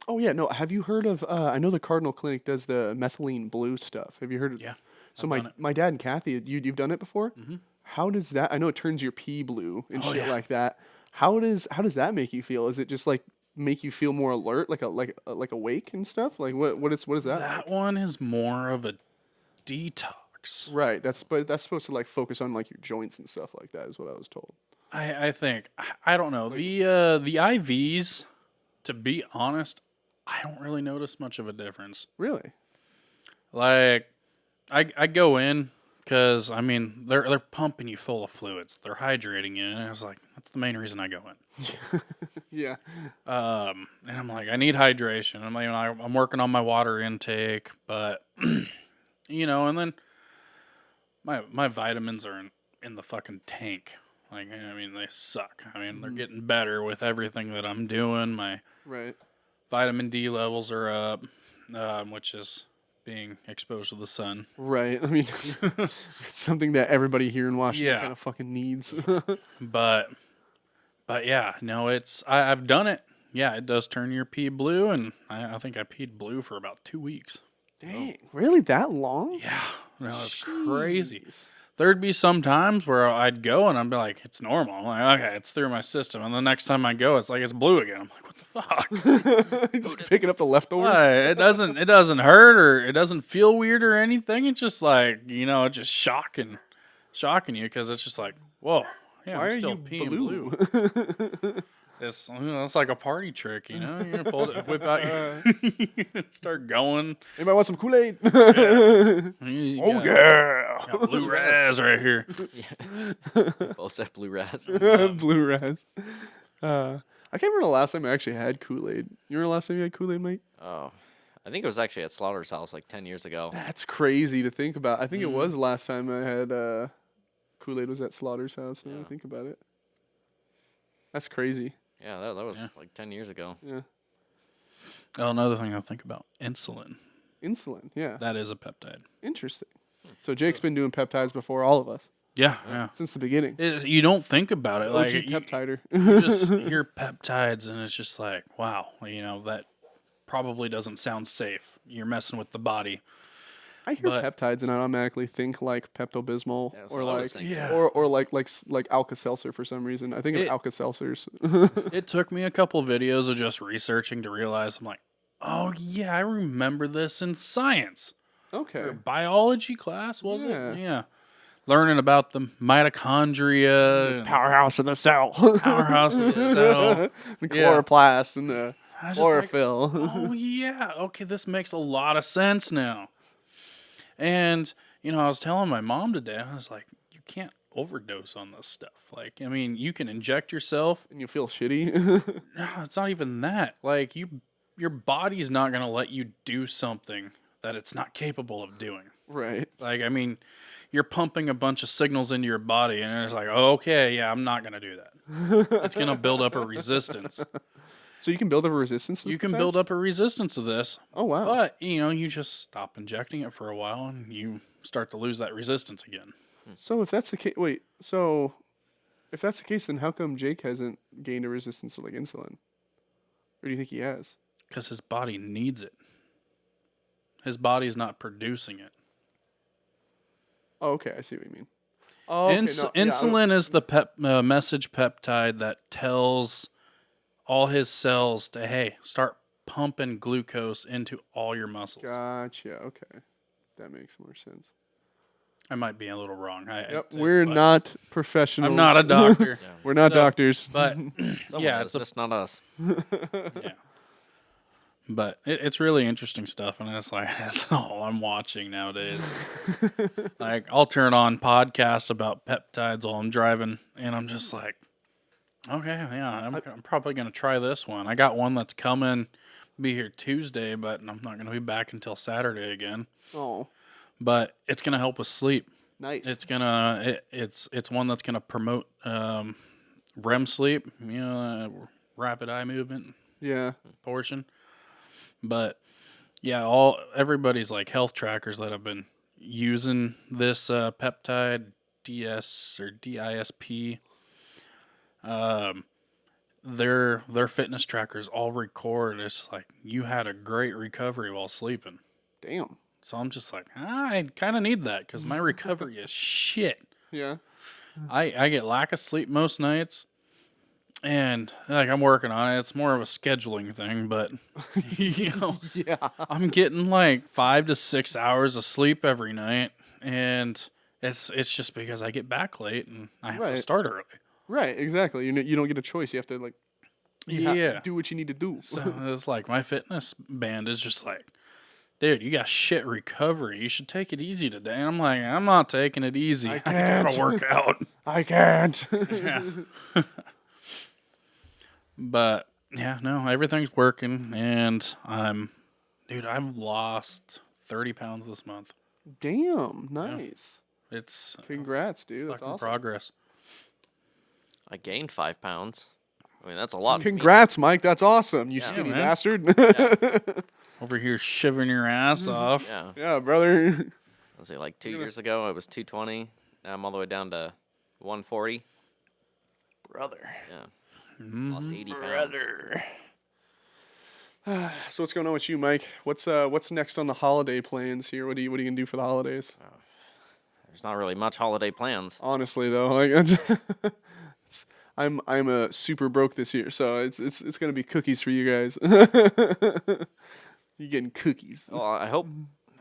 Oh yeah, no, have you heard of, I know the Cardinal Clinic does the methylene blue stuff. Have you heard of? Yeah. So my dad and Kathy, you've done it before? Mm-hmm. How does that, I know it turns your pee blue and shit like that. How does that make you feel? Is it just like make you feel more alert, like awake and stuff? Like what is that? That one is more of a detox. Right. That's supposed to like focus on like your joints and stuff like that is what I was told. I think I don't know. The IVs, to be honest, I don't really notice much of a difference. Really? Like I go in because I mean they're pumping you full of fluids. They're hydrating you, and I was like, that's the main reason I go in. Yeah. And I'm like, I need hydration. I'm working on my water intake, but and then my vitamins are in the fucking tank. Like, I mean, they suck. I mean, they're getting better with everything that I'm doing. My vitamin D levels are up, which is being exposed to the sun. Right. I mean, it's something that everybody here in Washington kind of fucking needs. But yeah, no, I've done it. Yeah, it does turn your pee blue, and I think I peed blue for about 2 weeks. Dang, really that long? Yeah, no, it's crazy. There'd be some times where I'd go and I'd be like, it's normal. I'm like, okay, it's through my system. And the next time I go, it's like it's blue again. I'm like, what the fuck? Just picking up the leftovers. It doesn't hurt or it doesn't feel weird or anything. It's just like, it's just shocking you because it's just like, whoa, yeah, Why I'm are still you peeing blue? It's like a party trick, You're gonna whip out your start going. Anybody want some Kool-Aid? Oh yeah, got blue raz right here. Both have blue raz. Blue raz. I can't remember the last time I actually had Kool-Aid. You remember the last time you had Kool-Aid, mate? Oh, I think it was actually at Slaughter's house like 10 years ago. That's crazy to think about. I think it was the last time I had Kool-Aid was at Slaughter's house. Now I think about it. That's crazy. Yeah, that was like 10 years ago. Yeah. Oh, another thing I think about, insulin. Insulin, yeah. That is a peptide. Interesting. So Jake's been doing peptides before all of us. Yeah. Since the beginning. You don't think about it. Like, peptider. you just hear peptides and it's just like, wow, that probably doesn't sound safe. You're messing with the body. I hear peptides and I automatically think like Pepto-Bismol or like Alka-Seltzer for some reason. I think of Alka-Seltzers. It took me a couple videos of just researching to realize I'm like, oh yeah, I remember this in science. Okay. Or biology class, was it? Yeah. Learning about the mitochondria. Powerhouse of the cell. Powerhouse of the cell. The chloroplast and the chlorophyll. Like, oh yeah. Okay, this makes a lot of sense now. And, I was telling my mom today, I was like, you can't overdose on this stuff. Like, I mean, you can inject yourself. And you feel shitty? No, it's not even that. Like, your body's not going to let you do something that it's not capable of doing. Right. Like, I mean, you're pumping a bunch of signals into your body, and it's like, oh, okay, yeah, I'm not going to do that. It's going to build up a resistance. So you can build up a resistance to You can build up a resistance to this. Oh, wow. But, you just stop injecting it for a while and you start to lose that resistance again. So if that's the case, if that's the case, then how come Jake hasn't gained a resistance to like insulin? Or do you think he has? Because his body needs it. His body's not producing it. Oh, okay. I see what you mean. Oh, okay, Insulin is the message peptide that tells all his cells to, hey, start pumping glucose into all your muscles. Gotcha. Okay. That makes more sense. I might be a little wrong. We're not professionals. I'm not a doctor. We're not doctors. But, it's just not us. Yeah. But it's really interesting stuff, and it's like, that's all I'm watching nowadays. Like, I'll turn on podcasts about peptides while I'm driving, and I'm just like, okay, yeah, I'm probably going to try this one. I got one that's coming be here Tuesday, but I'm not going to be back until Saturday again. Oh, But it's going to help with sleep. nice. It's one that's going to promote REM sleep, rapid eye movement Yeah. portion. But yeah, everybody's like health trackers that have been using this peptide DS or DISP. Their fitness trackers all record. It's like you had a great recovery while sleeping. Damn. So I'm just like, I kind of need that because my recovery is shit. Yeah. I get lack of sleep most nights, and like I'm working on it. It's more of a scheduling thing, but Yeah. I'm getting like 5 to 6 hours of sleep every night, and it's just because I get back late and I have to Right. start early. Right. Exactly. You don't get a choice. You have to you have Yeah. to do what you need to do. So it's like my fitness band is just like, dude, you got shit recovery. You should take it easy today. And I'm like, I'm not taking it easy. I can't. gotta work out. I can't. Yeah. But yeah, no, everything's working, and I've lost 30 pounds this month. Damn. Nice. It's Congrats, dude. That's fucking awesome. progress. I gained 5 pounds. I mean, that's a lot. for me. Congrats, Mike. That's awesome. You Yeah, skinny man. bastard. Over here shivering your ass off. Yeah. Yeah, brother. Let's say like 2 years ago, I was 220. Now I'm all the way down to 140. Brother. Yeah. Mm-hmm. Lost 80 pounds. Brother. So what's going on with you, Mike? What's next on the holiday plans here? What are you gonna do for the holidays? There's not really much holiday plans. Honestly, though, I'm super broke this year, so it's gonna be cookies for you guys. You getting cookies, Well, I hope.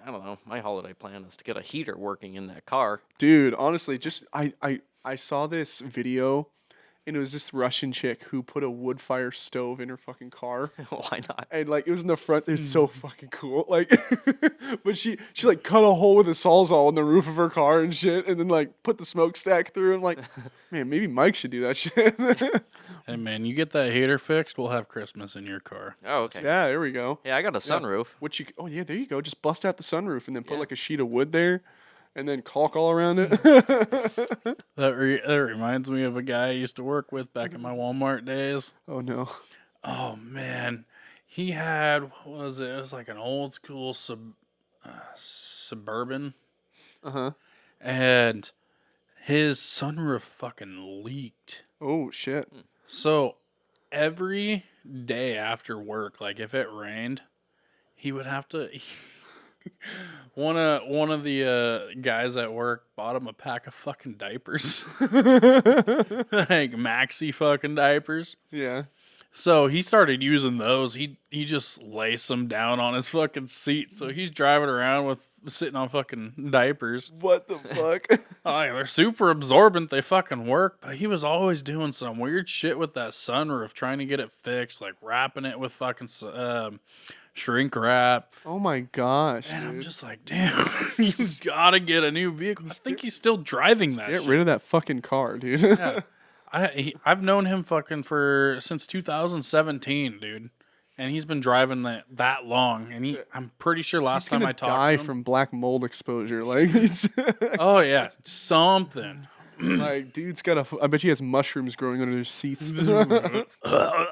I don't know. My holiday plan is to get a heater working in that car. dude? Honestly, just I saw this video. And it was this Russian chick who put a wood fire stove in her fucking car. Why not? And like it was in the front. It was so fucking cool. Like, but she like cut a hole with a sawzall in the roof of her car and shit, and then like put the smokestack through. I'm like, man, maybe Mike should do that shit. Hey man, you get that heater fixed, we'll have Christmas in your car. Oh, okay. Yeah, there we go. Yeah, I got a sunroof. What you? Oh yeah, there you go. Just bust out the sunroof and then put Yeah. like a sheet of wood there, and then caulk all around it. That reminds me of a guy I used to work with back in my Walmart days. Oh no. Oh man, he had what was it? It was like an old school Suburban, and his sunroof fucking leaked. Oh shit. So every day after work, like if it rained, he would have to. One of the guys at work bought him a pack of fucking diapers, like maxi fucking diapers. Yeah. So he started using those. He just laced them down on his fucking seat. So he's driving around with sitting on fucking diapers. What the fuck? Oh, yeah, they're super absorbent. They fucking work. But he was always doing some weird shit with that sunroof, trying to get it fixed, like wrapping it with fucking shrink wrap. Oh my gosh. And I'm Dude. just like, damn, you gotta get a new vehicle. I think he's still driving that Get shit. rid of that fucking car, dude. Yeah. I've known him fucking since 2017, dude. And he's been driving that long. And I'm pretty sure last He's time gonna I talked die to him. from black mold exposure. Like, he's Oh, yeah. Something. like, dude's got I bet he has mushrooms growing under his seats. Oh,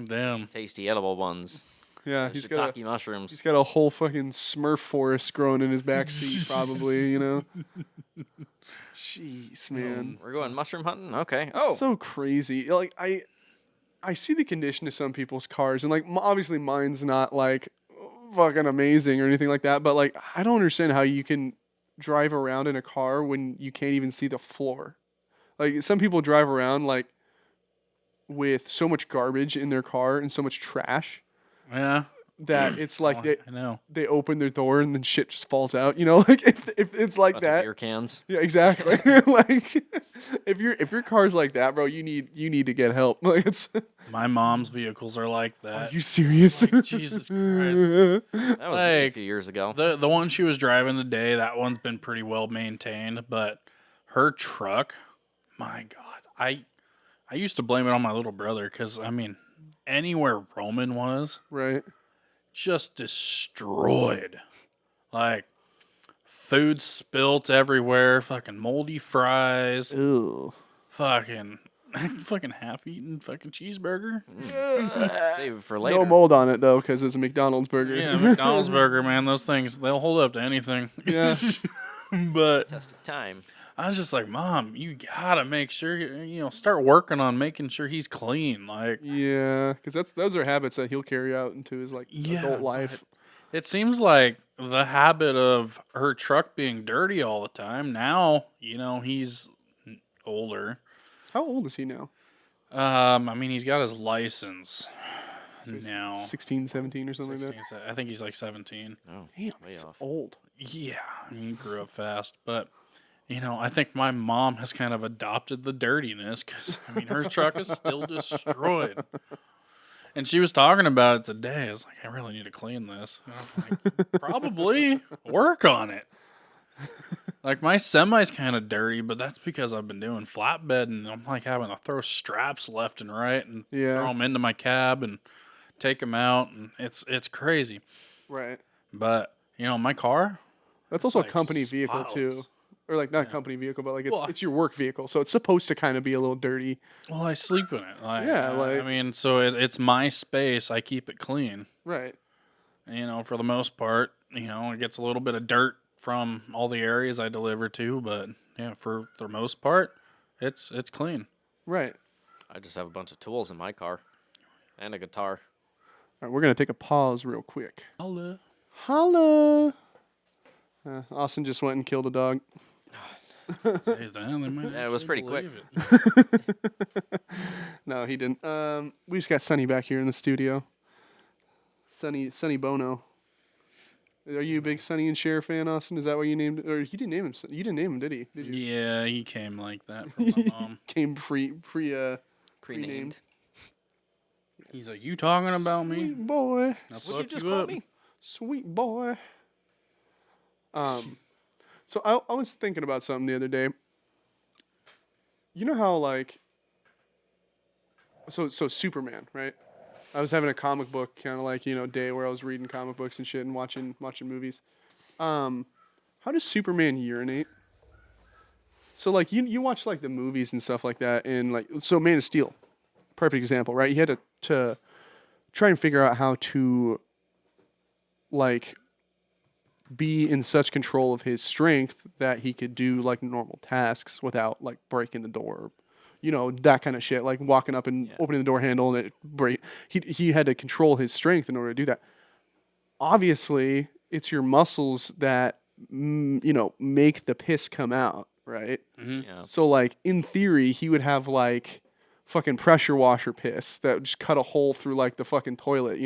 damn. Tasty edible ones. Yeah, He's he's got shiitake mushrooms. he's got a whole fucking Smurf forest growing in his back seat, probably. You know. Jeez, man. We're going mushroom hunting? Okay. Oh. So crazy. Like I see the condition of some people's cars, and like obviously mine's not like fucking amazing or anything like that. But like I don't understand how you can drive around in a car when you can't even see the floor. Like some people drive around like with so much garbage in their car and so much trash Yeah. that it's like I know. they open their door and then shit just falls out. You know, like if it's like Bunch of that. beer cans. Yeah, exactly. Like if your car's like that, bro, you need to get help. Like it's My mom's vehicles are like Are that. you serious? Jesus Christ. That was me a Like, few years ago. The one she was driving today, that one's been pretty well maintained, but her truck, my God, I used to blame it on my little brother because I mean, anywhere Roman was, Right. just destroyed. Like, food spilt everywhere, fucking moldy fries, Ew. fucking half-eaten fucking cheeseburger. Save it for later. No mold on it though, because it's a McDonald's burger. Yeah, McDonald's burger, man. Those things, they'll hold up to anything. Yeah. But Test of time. I was just like, Mom, you gotta make sure, start working on making sure he's clean. Like, Yeah, because those are habits that he'll carry out into his like adult life. it seems like the habit of her truck being dirty all the time. Now, he's older. How old is he now? I mean, he's got his license now. 16, 17 or something like 16, I think he's like 17. Oh, that. Damn, way he's off. old. Yeah, I mean, he grew up fast, but I think my mom has kind of adopted the dirtiness because I mean, her truck is still destroyed. And she was talking about it today. I was like, I really need to clean this. And I'm like, probably work on it. Like, my semi's kind of dirty, but that's because I've been doing flatbed and I'm like having to throw straps left and right and Yeah. throw them into my cab and take them out, and it's crazy. Right. But my car, That's also like a company vehicle too, spotless. or like not a company vehicle, but like Well, it's your work vehicle, so it's supposed to kind of be a little dirty. well, I sleep in it. Like, Yeah, I like- mean, so it's my space. I keep it clean. Right. For the most part, it gets a little bit of dirt from all the areas I deliver to, but yeah, for the most part, it's clean. Right. I just have a bunch of tools in my car and a guitar. All right, we're gonna take a pause real quick. Holla. Holla. Austin just went and killed a dog. Say that, they might Yeah, it was actually pretty quick. believe it. No, he didn't. We just got Sonny back here in the studio. Sonny Bono. Are you a big Sonny and Cher fan, Austin? Is that why you named it? Or you didn't name him? You didn't name him, did he? Did you? Yeah, he came like that from my mom. Came pre-named. Pre-named. He's like, "You talking about me? Sweet boy. I What'd you fucked just you call up." me? Sweet boy. So I was thinking about something the other day. You know how like so Superman, right? I was having a comic book kind of like, day where I was reading comic books and shit and watching movies. How does Superman urinate? So like you watch like the movies and stuff like that, and like so Man of Steel, perfect example, right? He had to try and figure out how to like be in such control of his strength that he could do like normal tasks without like breaking the door, that kind of shit, like walking up and opening the door handle and it break. He had to control his strength in order to do that. Obviously, it's your muscles that make the piss come out, right? Yeah. So like in theory, he would have like fucking pressure washer piss that would just cut a hole through like the fucking toilet,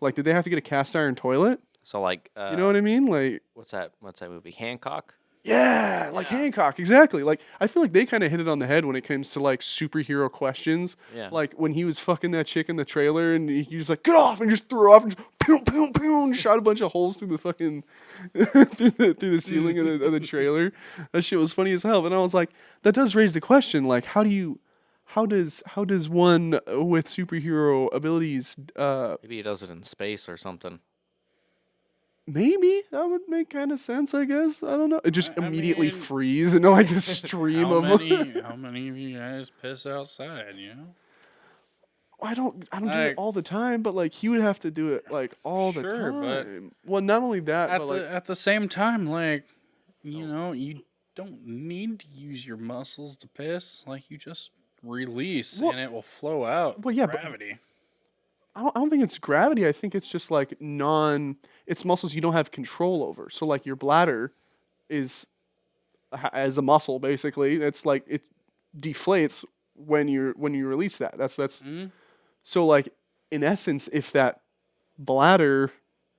Like, did they have to get a cast iron toilet? So like, You know what I mean? Like, what's that movie? Hancock. yeah, like Hancock, exactly. Like, I feel like they kind of hit it on the head when it comes to like superhero questions. Yeah. Like when he was fucking that chick in the trailer, and he was like, "Get off!" and just threw her off and just pew pew pew, and shot a bunch of holes through the fucking through the ceiling of the trailer. That shit was funny as hell. But I was like, that does raise the question, like, how does one with superhero abilities Maybe he does it in space or something. maybe that would make kind of sense, I guess. I don't know. It just I immediately mean, freeze into like a stream How of how many of you guys piss outside? I don't do it Like- all the time, but like he would have to do it like all the Sure, but time. Well, not only that, At but like at the same time, like you don't need to use your muscles to piss. Like, you just release Well- and it will flow out. Well, yeah, but- gravity. I don't think it's gravity. I think it's just like it's muscles you don't have control over. So like your bladder is as a muscle basically. It's like it deflates when you release that. That's Mhm. so like in essence, if that bladder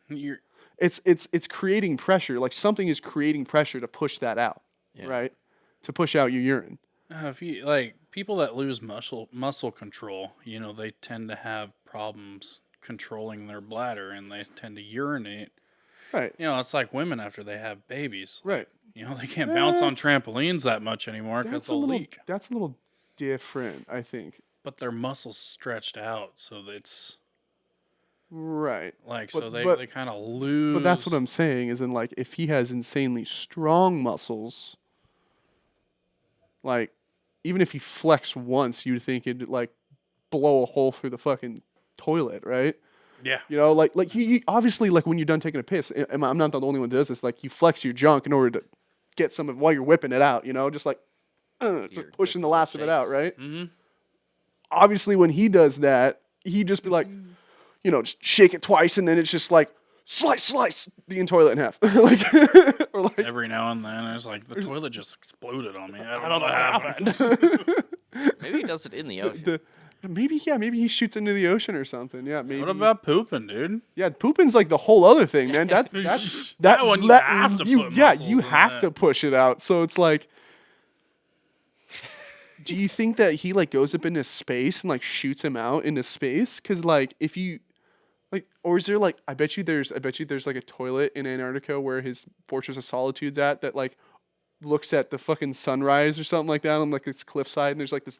You're it's creating pressure. Like something is creating pressure to push that out, Yeah. right? To push out your urine. if you like people that lose muscle control, they tend to have problems controlling their bladder and they tend to urinate. Right. It's like women after they have babies. Right. They can't bounce on trampolines that much anymore because That's a they'll little leak. that's a little different, I think. But their muscles stretched out, so it's Right. like But- so but- they kind of lose. But that's what I'm saying is in like if he has insanely strong muscles, like even if he flexed once, you'd think it'd like blow a hole through the fucking toilet, right? Yeah. You know, like he obviously like when you're done taking a piss, I'm not the only one that does this. Like you flex your junk in order to get some of while you're whipping it out. You know, just like You're just pushing the taking last of it out, shakes. right? Mm-hmm. Obviously, when he does that, he just be like, you know, just shake it twice, and then it's just like slice the toilet in half, like or like Every now and then, it's like the toilet just exploded on me. I don't know what happened. Maybe he does it in the ocean. maybe he shoots into the ocean or something. Yeah, maybe. What about pooping, dude? Yeah, pooping's like the whole other thing, man. That one you have to put yeah, muscles you in have that. to push it out. So it's like, do you think that he like goes up into space and like shoots him out into space? Because like if you like, or is there like I bet you there's like a toilet in Antarctica where his Fortress of Solitude's at that like looks at the fucking sunrise or something like that on like this cliffside and there's like this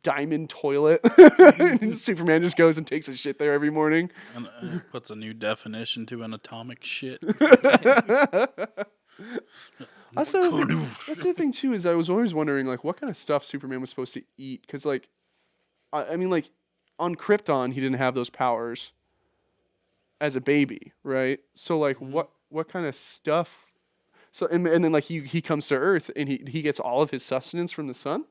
diamond toilet and Superman just goes and takes a shit there every morning. And puts a new definition to an atomic shit. That's the thing too is I was always wondering like what kind of stuff Superman was supposed to eat because like I mean like on Krypton he didn't have those powers as a baby, right? So like what kind of stuff so and then like he comes to Earth and he gets all of his sustenance from the sun?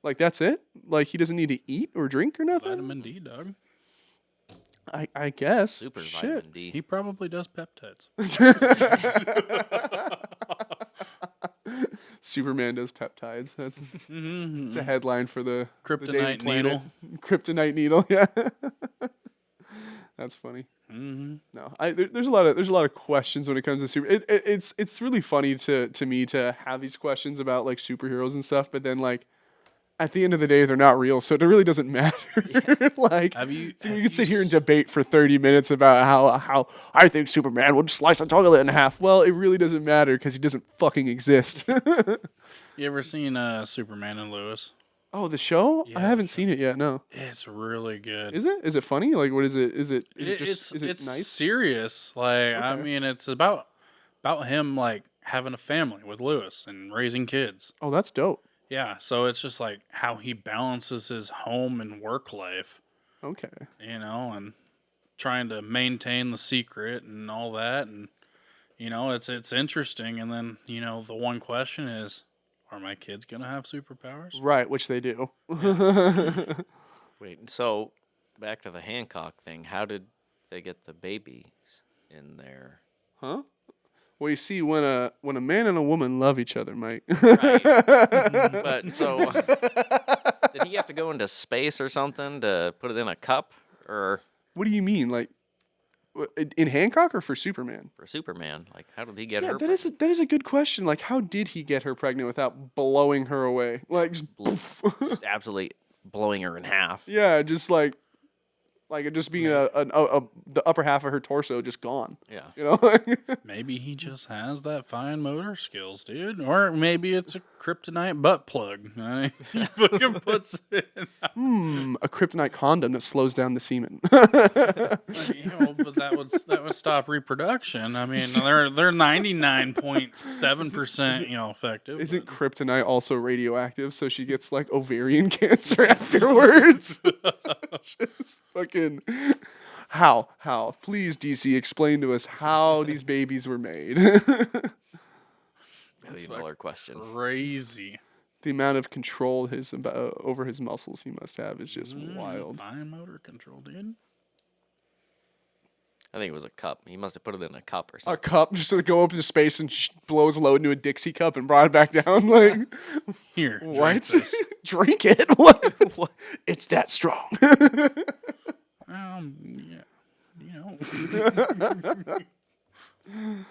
Like that's it? Like he doesn't need to eat or drink or nothing? Vitamin D, dog. I guess. Super Shit. vitamin D. He probably does peptides. Superman does peptides. That's Mm-hmm. the headline for the Daily Kryptonite Planet. needle. Kryptonite needle. Yeah, that's funny. Mm-hmm. No, there's a lot of questions when it comes to it's really funny to me to have these questions about like superheroes and stuff, but then like at the end of the day they're not real, so it really doesn't matter. Like we could sit here and debate for 30 minutes about how I think Superman would slice a toilet in half. Well, it really doesn't matter because he doesn't fucking exist. You ever seen Superman and Lois? Oh, the show? Yeah, I haven't seen it yet. No, It's really good. is it? Is it funny? Like, what is it? Is it just? Is it it's nice? serious. Like I Okay. mean, it's about him like having a family with Lewis and raising kids. Oh, that's dope. Yeah, so it's just like how he balances his home and work life, Okay. you know, and trying to maintain the secret and all that, and you know, it's interesting. And then you know, the one question is, are my kids gonna have superpowers? Right, which they do. Wait, so back to the Hancock thing. How did they get the babies in there? Huh? Well, you see, when a man and a woman love each other, Mike. Right. But so did he have to go into space or something to put it in a cup or What do you mean, like in Hancock or for Superman? for Superman? Like how did he get Yeah, her? that is a good question. Like, how did he get her pregnant without blowing her away? Like, just poof. Just absolutely blowing her in half. Yeah, just like it just being the upper half of her torso just gone. Yeah. You know. Maybe he just has that fine motor skills, dude. Or maybe it's a kryptonite butt plug. He fucking puts it in. A kryptonite condom that slows down the semen. You know, but that would stop reproduction. I mean, they're 99.7% effective. Isn't kryptonite also radioactive? So she gets like ovarian cancer afterwards. Just fucking how? Please, DC, explain to us how these babies were made. Million dollar question. Crazy. The amount of control over his muscles he must have is just wild. Fine motor control, dude. I think it was a cup. He must have put it in a cup or A something. cup just to go up into space and blows a load into a Dixie cup and brought it back down. Like Here, what? drink this. Drink it? What? It's that strong. Yeah, you know.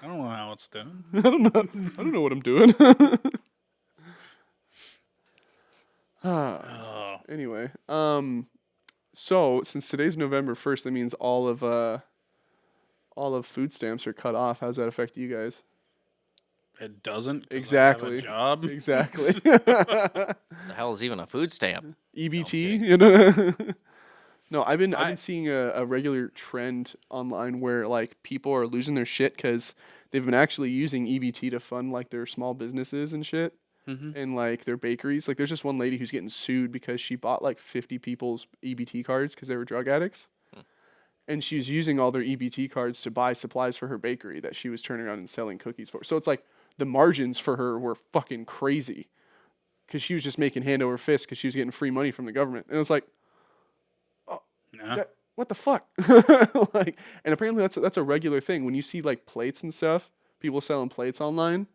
I don't know how it's done. I don't know what I'm doing. Oh, Anyway, so since today's November 1st, that means all of food stamps are cut off. How does that affect you guys? it doesn't. 'Cause Exactly. I have a job. Exactly. The hell is even a food stamp? EBT, Okay. you know. No, I've been I- seeing a regular trend online where like people are losing their shit because they've been actually using EBT to fund like their small businesses and shit, and like their bakeries. Like there's just one lady who's getting sued because she bought like 50 people's EBT cards because they were drug addicts, and she was using all their EBT cards to buy supplies for her bakery that she was turning around and selling cookies for. So it's like the margins for her were fucking crazy because she was just making hand over fist because she was getting free money from the government, and it was like. No. What the fuck? Like, and apparently that's a regular thing when you see like plates and stuff. People selling plates online.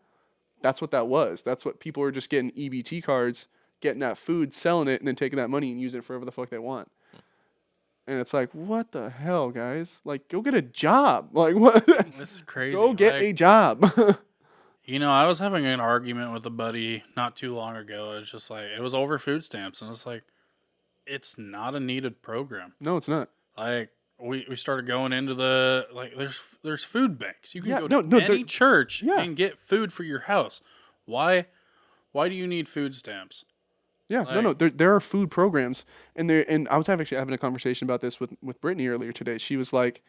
That's what that was. That's what people are just getting EBT cards, getting that food, selling it, and then taking that money and using it for whatever the fuck they want. And it's like, what the hell, guys? Like, go get a job. Like, what? It's crazy. Go get Like, a job. You know, I was having an argument with a buddy not too long ago. It's just like it was over food stamps, and it's like it's not a needed program. No, it's not. Like we started going into the like there's food banks. You can Yeah, go no, to no, any there- church yeah. and get food for your house. Why do you need food stamps? Yeah, no. There are food programs, and I was actually having a conversation about this with Brittany earlier today. She was like,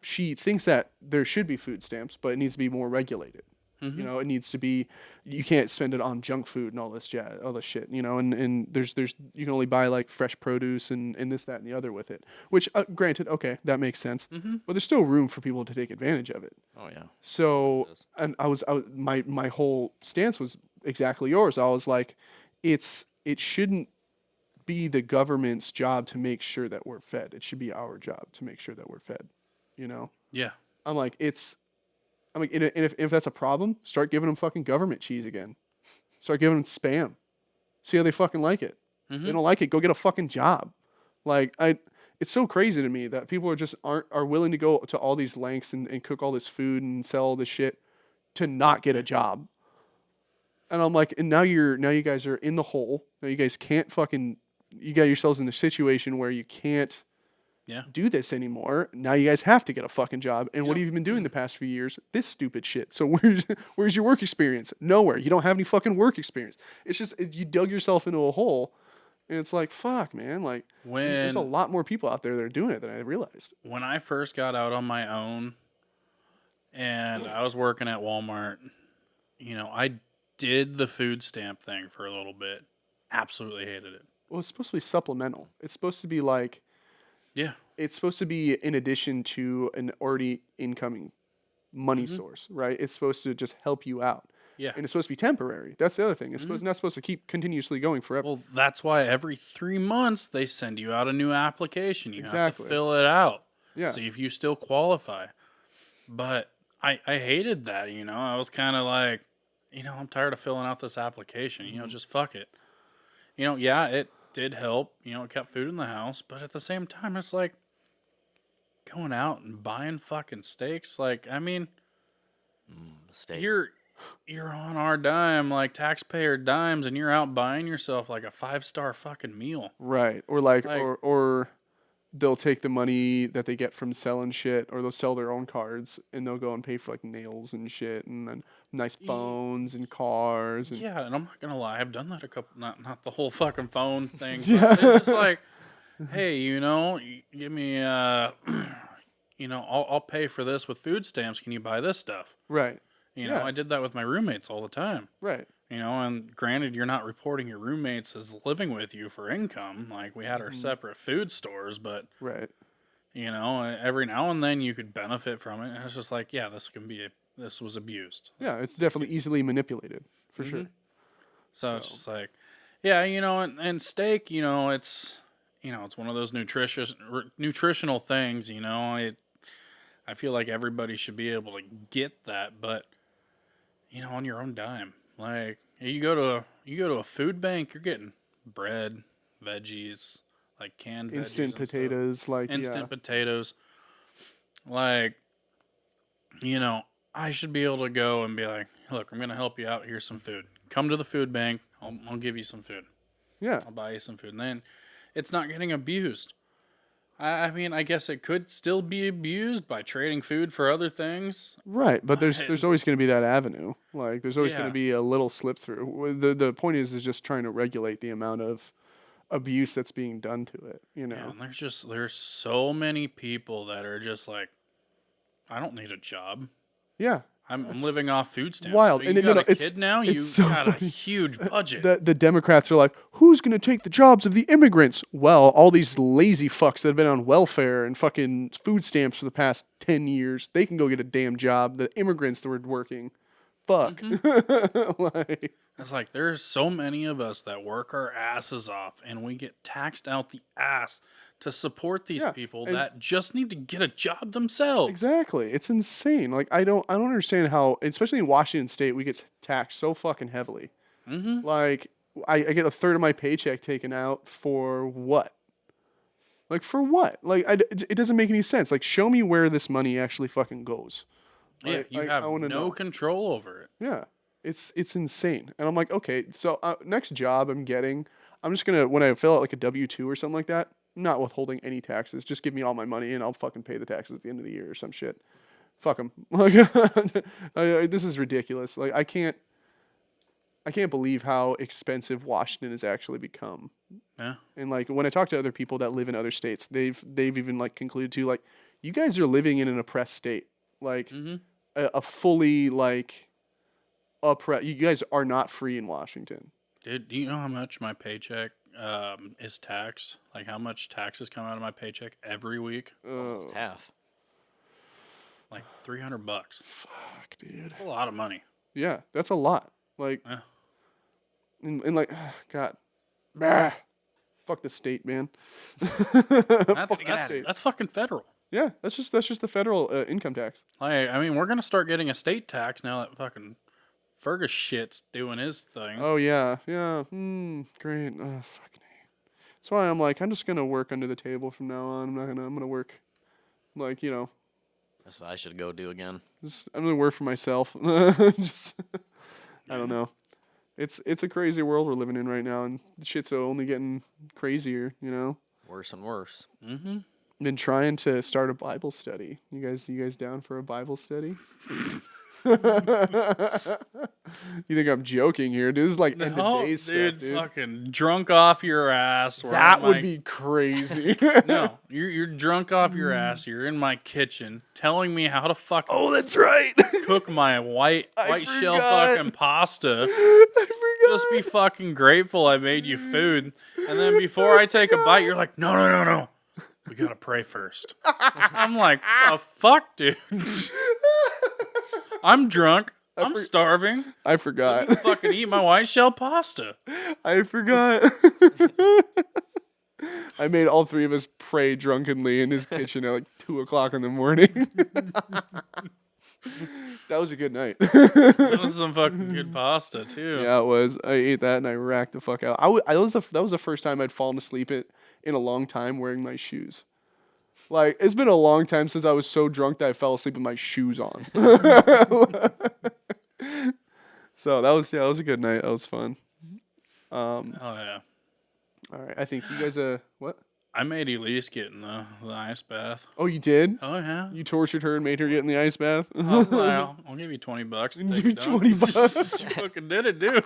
she thinks that there should be food stamps, but it needs to be more regulated. You know, it needs to be. You can't spend it on junk food and all this shit. You know, and there's you can only buy like fresh produce and this, that, and the other with it. Which, granted, okay, that makes sense. But there's still room for people to take advantage of it. Oh yeah. So, and I was my whole stance was exactly yours. I was like, it shouldn't be the government's job to make sure that we're fed. It should be our job to make sure that we're fed. You know, Yeah. I'm like, and if that's a problem, start giving them fucking government cheese again. Start giving them Spam. See how they fucking like it. They don't like it, go get a fucking job. Like it's so crazy to me that people are willing to go to all these lengths and cook all this food and sell all this shit to not get a job. And I'm like, and now you guys are in the hole. Now you guys can't fucking, you got yourselves in a situation where you can't do this anymore. Now you guys have to get a fucking job. And what have you been doing the past few years? This stupid shit. So where's your work experience? Nowhere. You don't have any fucking work experience. It's just you dug yourself into a hole, and it's like, fuck, man. Like there's a lot more people out there that are doing it than I realized. When I first got out on my own and I was working at Walmart, you know, I did the food stamp thing for a little bit. Absolutely hated it. Well, it's supposed to be supplemental. It's supposed to be like, Yeah. it's supposed to be in addition to an already incoming money source, right? It's supposed to just help you out. Yeah. And it's supposed to be temporary. That's the other thing. It's not supposed to keep continuously going forever. Well, that's why every 3 months they send you out a new application. You have Exactly. to fill it out. Yeah. See if you still qualify. But I hated that, you know. I was kind of like, you know, I'm tired of filling out this application. You know, just fuck it. You know, yeah, it did help. You know, it kept food in the house. But at the same time, it's like going out and buying fucking steaks. Like, I mean, Steak. you're on our dime, like taxpayer dimes, and you're out buying yourself like a 5-star fucking meal. Right. Or like or they'll take the money that they get from selling shit, or they'll sell their own cards and they'll go and pay for like nails and shit and then nice phones and cars and Yeah, and I'm not gonna lie, I've done that a couple. Not the whole fucking phone thing. But it's just like, hey, you know, give me, you know, I'll pay for this with food stamps. Can you buy this stuff? Right. You know, Yeah. I did that with my roommates all the time. Right. You know, and granted, you're not reporting your roommates as living with you for income. Like we had our separate food stores, but Right. you know, every now and then you could benefit from it. And it's just like, yeah, this was abused. Yeah, it's definitely easily manipulated for sure. So it's just like, yeah, you know, and steak, you know, it's one of those nutritional things, you know. I feel like everybody should be able to get that, but you know, on your own dime. Like you go to a food bank, you're getting bread, veggies, like canned veggies, Instant and stuff. potatoes, like Instant potatoes. Like, you know, I should be able to go and be like, look, I'm going to help you out. Here's some food. Come to the food bank. I'll give you some food. yeah. I'll buy you some food. And then it's not getting abused. I mean, I guess it could still be abused by trading food for other things. Right, but there's always going to be that avenue. Like there's always going Yeah. to be a little slip through. The point is just trying to regulate the amount of abuse that's being done to it. You Yeah, know. and there's so many people that are just like, I don't need a job. Yeah. I'm living off food stamps. wild. So And you no, got no, a kid now? it's You so got a funny. huge budget. The Democrats are like, who's gonna take the jobs of the immigrants? Well, all these lazy fucks that have been on welfare and fucking food stamps for the past 10 years, they can go get a damn job. The immigrants that were working, fuck. Like, It's like there's so many of us that work our asses off and we get taxed out the ass to support these Yeah, people and- that just need to get a job themselves. exactly. It's insane. Like I don't understand how, especially in Washington State, we get taxed so fucking heavily. Mm-hmm. Like I get a third of my paycheck taken out for what? Like for what? Like it doesn't make any sense. Like show me where this money actually fucking goes. Yeah, Like, you I have wanna no know. control over it. Yeah, it's insane. And I'm like, okay, so next job I'm getting, I'm just gonna when I fill out like a W-2 or something like that, I'm not withholding any taxes. Just give me all my money and I'll fucking pay the taxes at the end of the year or some shit. Fuck them. Like, this is ridiculous. Like I can't believe how expensive Washington has actually become. Yeah. And like when I talk to other people that live in other states, they've even like concluded to like, you guys are living in an oppressed state. Like Mm-hmm. a fully like oppressed. You guys are not free in Washington. Dude, do you know how much my paycheck is taxed? Like how much taxes come out of my paycheck every week? Almost half. Like $300. Fuck, dude. That's a lot of money. Yeah, that's a lot. Like, Yeah. and like, God, bah. Fuck the state, man. That's fucking federal. Yeah, that's just the federal income tax. Like, I mean, we're gonna start getting a state tax now that fucking Fergus shit's doing his thing. Oh yeah, yeah. Great. Oh, fucking A. That's why I'm like, I'm just gonna work under the table from now on. I'm gonna work, like That's what I should go do again. I'm gonna work for myself. Just, I don't know. It's a crazy world we're living in right now, and the shit's only getting crazier. Worse and worse. Mm-hmm. Been trying to start a Bible study. You guys down for a Bible study? You think I'm joking here? Dude, this is like end of days dude, stuff, dude. fucking drunk off your ass. We're That in would my- be crazy. No, you're drunk off your ass. You're in my kitchen telling me how to fucking Oh, that's right. cook my white shell forgot. fucking pasta. I forgot. Just be fucking grateful I made you food. And then before I take a bite, you're like, no. We gotta pray first. I'm like, the fuck, dude? I'm drunk. I'm starving. I forgot. Fucking eat my white shell pasta. I forgot. I made all three of us pray drunkenly in his kitchen at like 2:00 in the morning. That was a good night. That was some fucking good pasta too. Yeah, it was. I ate that and I racked the fuck out. That was the first time I'd fallen asleep in a long time wearing my shoes. Like, it's been a long time since I was so drunk that I fell asleep with my shoes on. So that was a good night. That was fun. Oh yeah. All right. I think you guys what? I made Elise get in the ice bath. Oh, you did? Oh yeah. You tortured her and made her get in the ice bath? I was like, I'll give you $20 to take You it down. $20. She fucking did it, dude.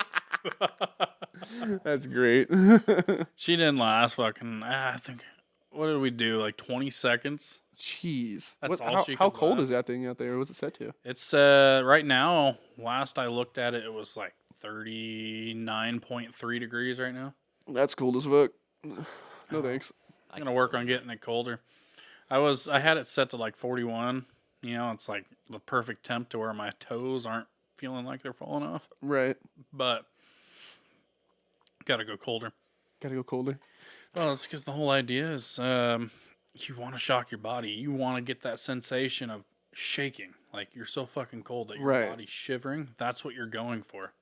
That's great. She didn't last fucking. I think. What did we do? Like 20 seconds. Jeez. That's all she How could cold last. is that thing out there? What's it set to? It's right now. Last I looked at it, it was like 39.3 degrees right now. That's cold as fuck. No thanks. I'm gonna work on getting it colder. I had it set to like 41. You know, it's like the perfect temp to where my toes aren't feeling like they're falling off. Right. But gotta go colder. Gotta go colder. Well, it's because the whole idea is you want to shock your body. You want to get that sensation of shaking. Like you're so fucking cold that your Right. body's shivering. That's what you're going for.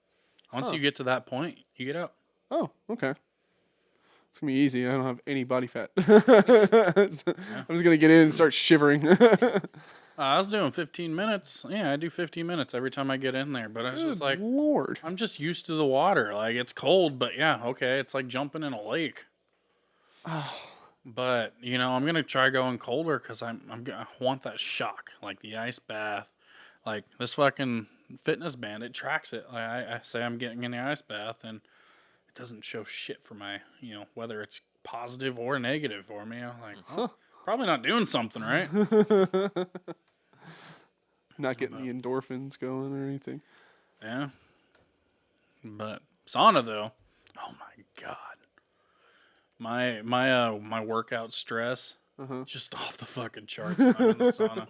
Once you get to that point, you get out. Oh, okay. It's gonna be easy. I don't have any body fat. I'm just gonna get in and start shivering. I was doing 15 minutes. Yeah, I do 15 minutes every time I get in there. But I was just like, Lord. I'm just used to the water. Like it's cold, but yeah, okay. It's like jumping in a lake. But I'm gonna try going colder because I want that shock, like the ice bath, like this fucking fitness band. It tracks it. Like I say I'm getting in the ice bath, and it doesn't show shit for my whether it's positive or negative for me. I'm like, well, probably not doing something right. Not getting the endorphins going or anything. Yeah. But sauna though, oh my god. My workout stress just off the fucking charts when I'm in the sauna.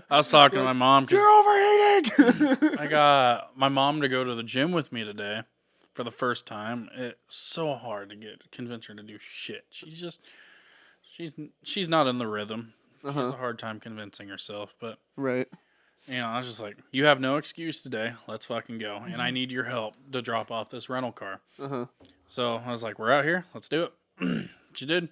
I was talking to my mom because overeating. I got my mom to go to the gym with me today for the first time. It's so hard to convince her to do shit. She's not in the rhythm. She has a hard time convincing herself. But Right. I was just like, you have no excuse today. Let's fucking go. And I need your help to drop off this rental car. So I was like, we're out here. Let's do it. She did.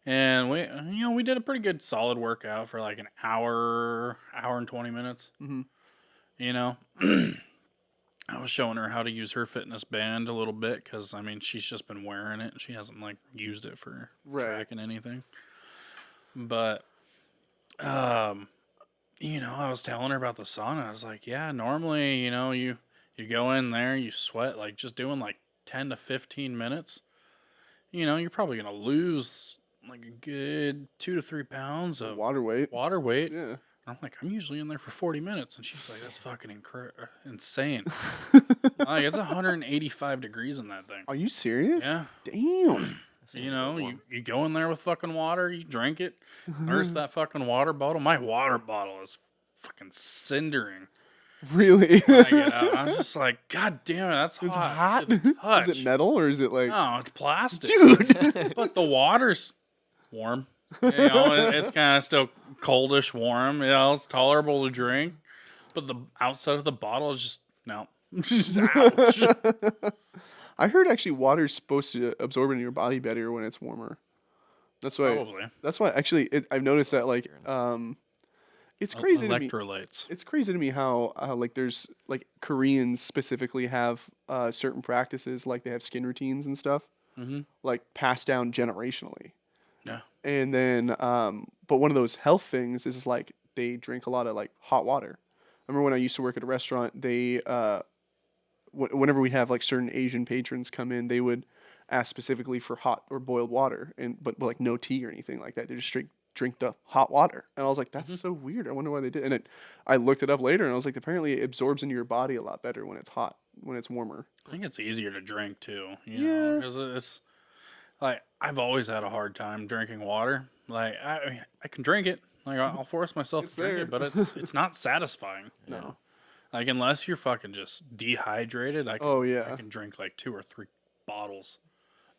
And we did a pretty good solid workout for like an hour and 20 minutes. I was showing her how to use her fitness band a little bit because, she's just been wearing it. She hasn't, used it for tracking anything. But, I was telling her about the sauna. I was like, yeah, normally, you go in there, you sweat, just doing, 10 to 15 minutes. You're probably going to lose, a good 2 to 3 pounds of Water weight. Yeah. I'm like, I'm usually in there for 40 minutes. And she's like, that's fucking insane. It's 185 degrees in that thing. Are you serious? Yeah. Damn. You go in there with fucking water, you drink it, nurse that fucking water bottle. My water bottle is fucking cindering. Really? When I get out, I was just like, God damn it, that's hot. To the touch. Is it metal or is it like... No, it's plastic. Dude. But the water's warm. It's kind of still coldish warm. It's tolerable to drink. But the outside of the bottle is just, no. Ouch. I heard actually water's supposed to absorb into your body better when it's warmer. That's why. Probably. That's why actually I've noticed that it's crazy to me. Electrolytes. It's crazy to me how there's Koreans specifically have certain practices, like they have skin routines and stuff, passed down generationally. Yeah. And then but one of those health things is they drink a lot of hot water. I remember when I used to work at a restaurant, they whenever we have certain Asian patrons come in, they would ask specifically for hot or boiled water, but no tea or anything like that. They just drink the hot water, and I was like, that's so weird. I wonder why they did. And I looked it up later, and I was like, apparently it absorbs into your body a lot better when it's hot, when it's warmer. I think it's easier to drink too. Because it's I've always had a hard time drinking water. I can drink it. I'll force myself to drink it, but it's not satisfying. No. Unless you're fucking just dehydrated, I can drink 2 or 3 bottles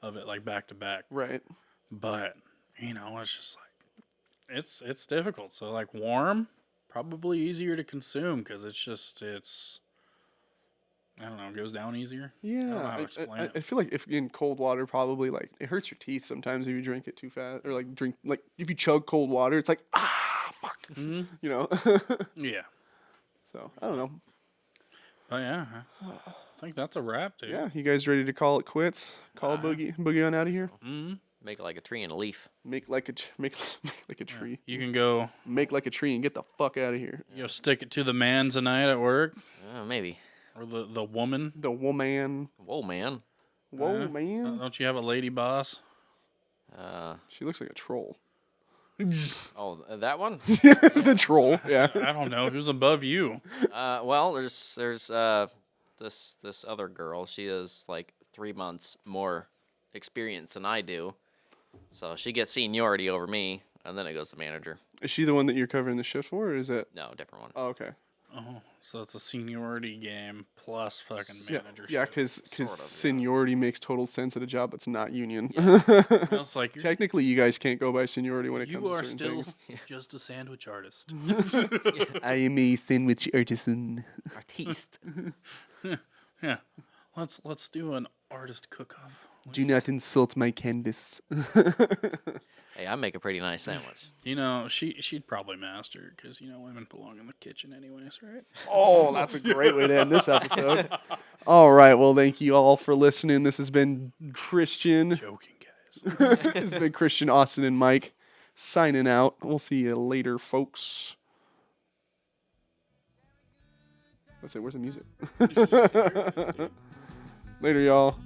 of it back to back. Right. But it's just it's difficult. So warm, probably easier to consume because it's I don't know, it goes down easier. Yeah. I don't know how to explain it. I feel like if in cold water, probably it hurts your teeth sometimes if you drink it too fast, or drink if you chug cold water, it's fuck. Yeah. So I don't know. Oh yeah. I think that's a wrap, dude. Yeah, you guys ready to call it quits? Call boogie on out of here. Make it like a tree and a leaf. Make like a tree. You can go Make like a tree and get the fuck out of here. stick it to the man tonight at work, Maybe. or the woman. The woman. Whoa, man. Whoa, man. Don't you have a lady boss? She looks like a troll. Oh, that one? The troll. Yeah. I don't know who's above you. Well, there's this other girl. She has 3 months more experience than I do, so she gets seniority over me, and then it goes to manager. Is she the one that you're covering the shift for, or is it? No, different one. Oh, okay. Oh, so it's a seniority game plus fucking manager. Yeah, because Sort of, yeah. seniority makes total sense at a job that's not union. It's like Technically, you guys can't go by seniority when it you comes to are certain still things. just a sandwich artist. I am a sandwich artisan. Artiste. Yeah, let's do an artist cook-off. Do not insult my canvas. Hey, I make a pretty nice sandwich. She'd probably master because women belong in the kitchen anyways, right? Oh, that's a great way to end this episode. All right. Well, thank you all for listening. This has been Christian. Joking, guys. guys. It's been Christian, Austin, and Mike signing out. We'll see you later, folks. Let's say, where's the music? Later, y'all.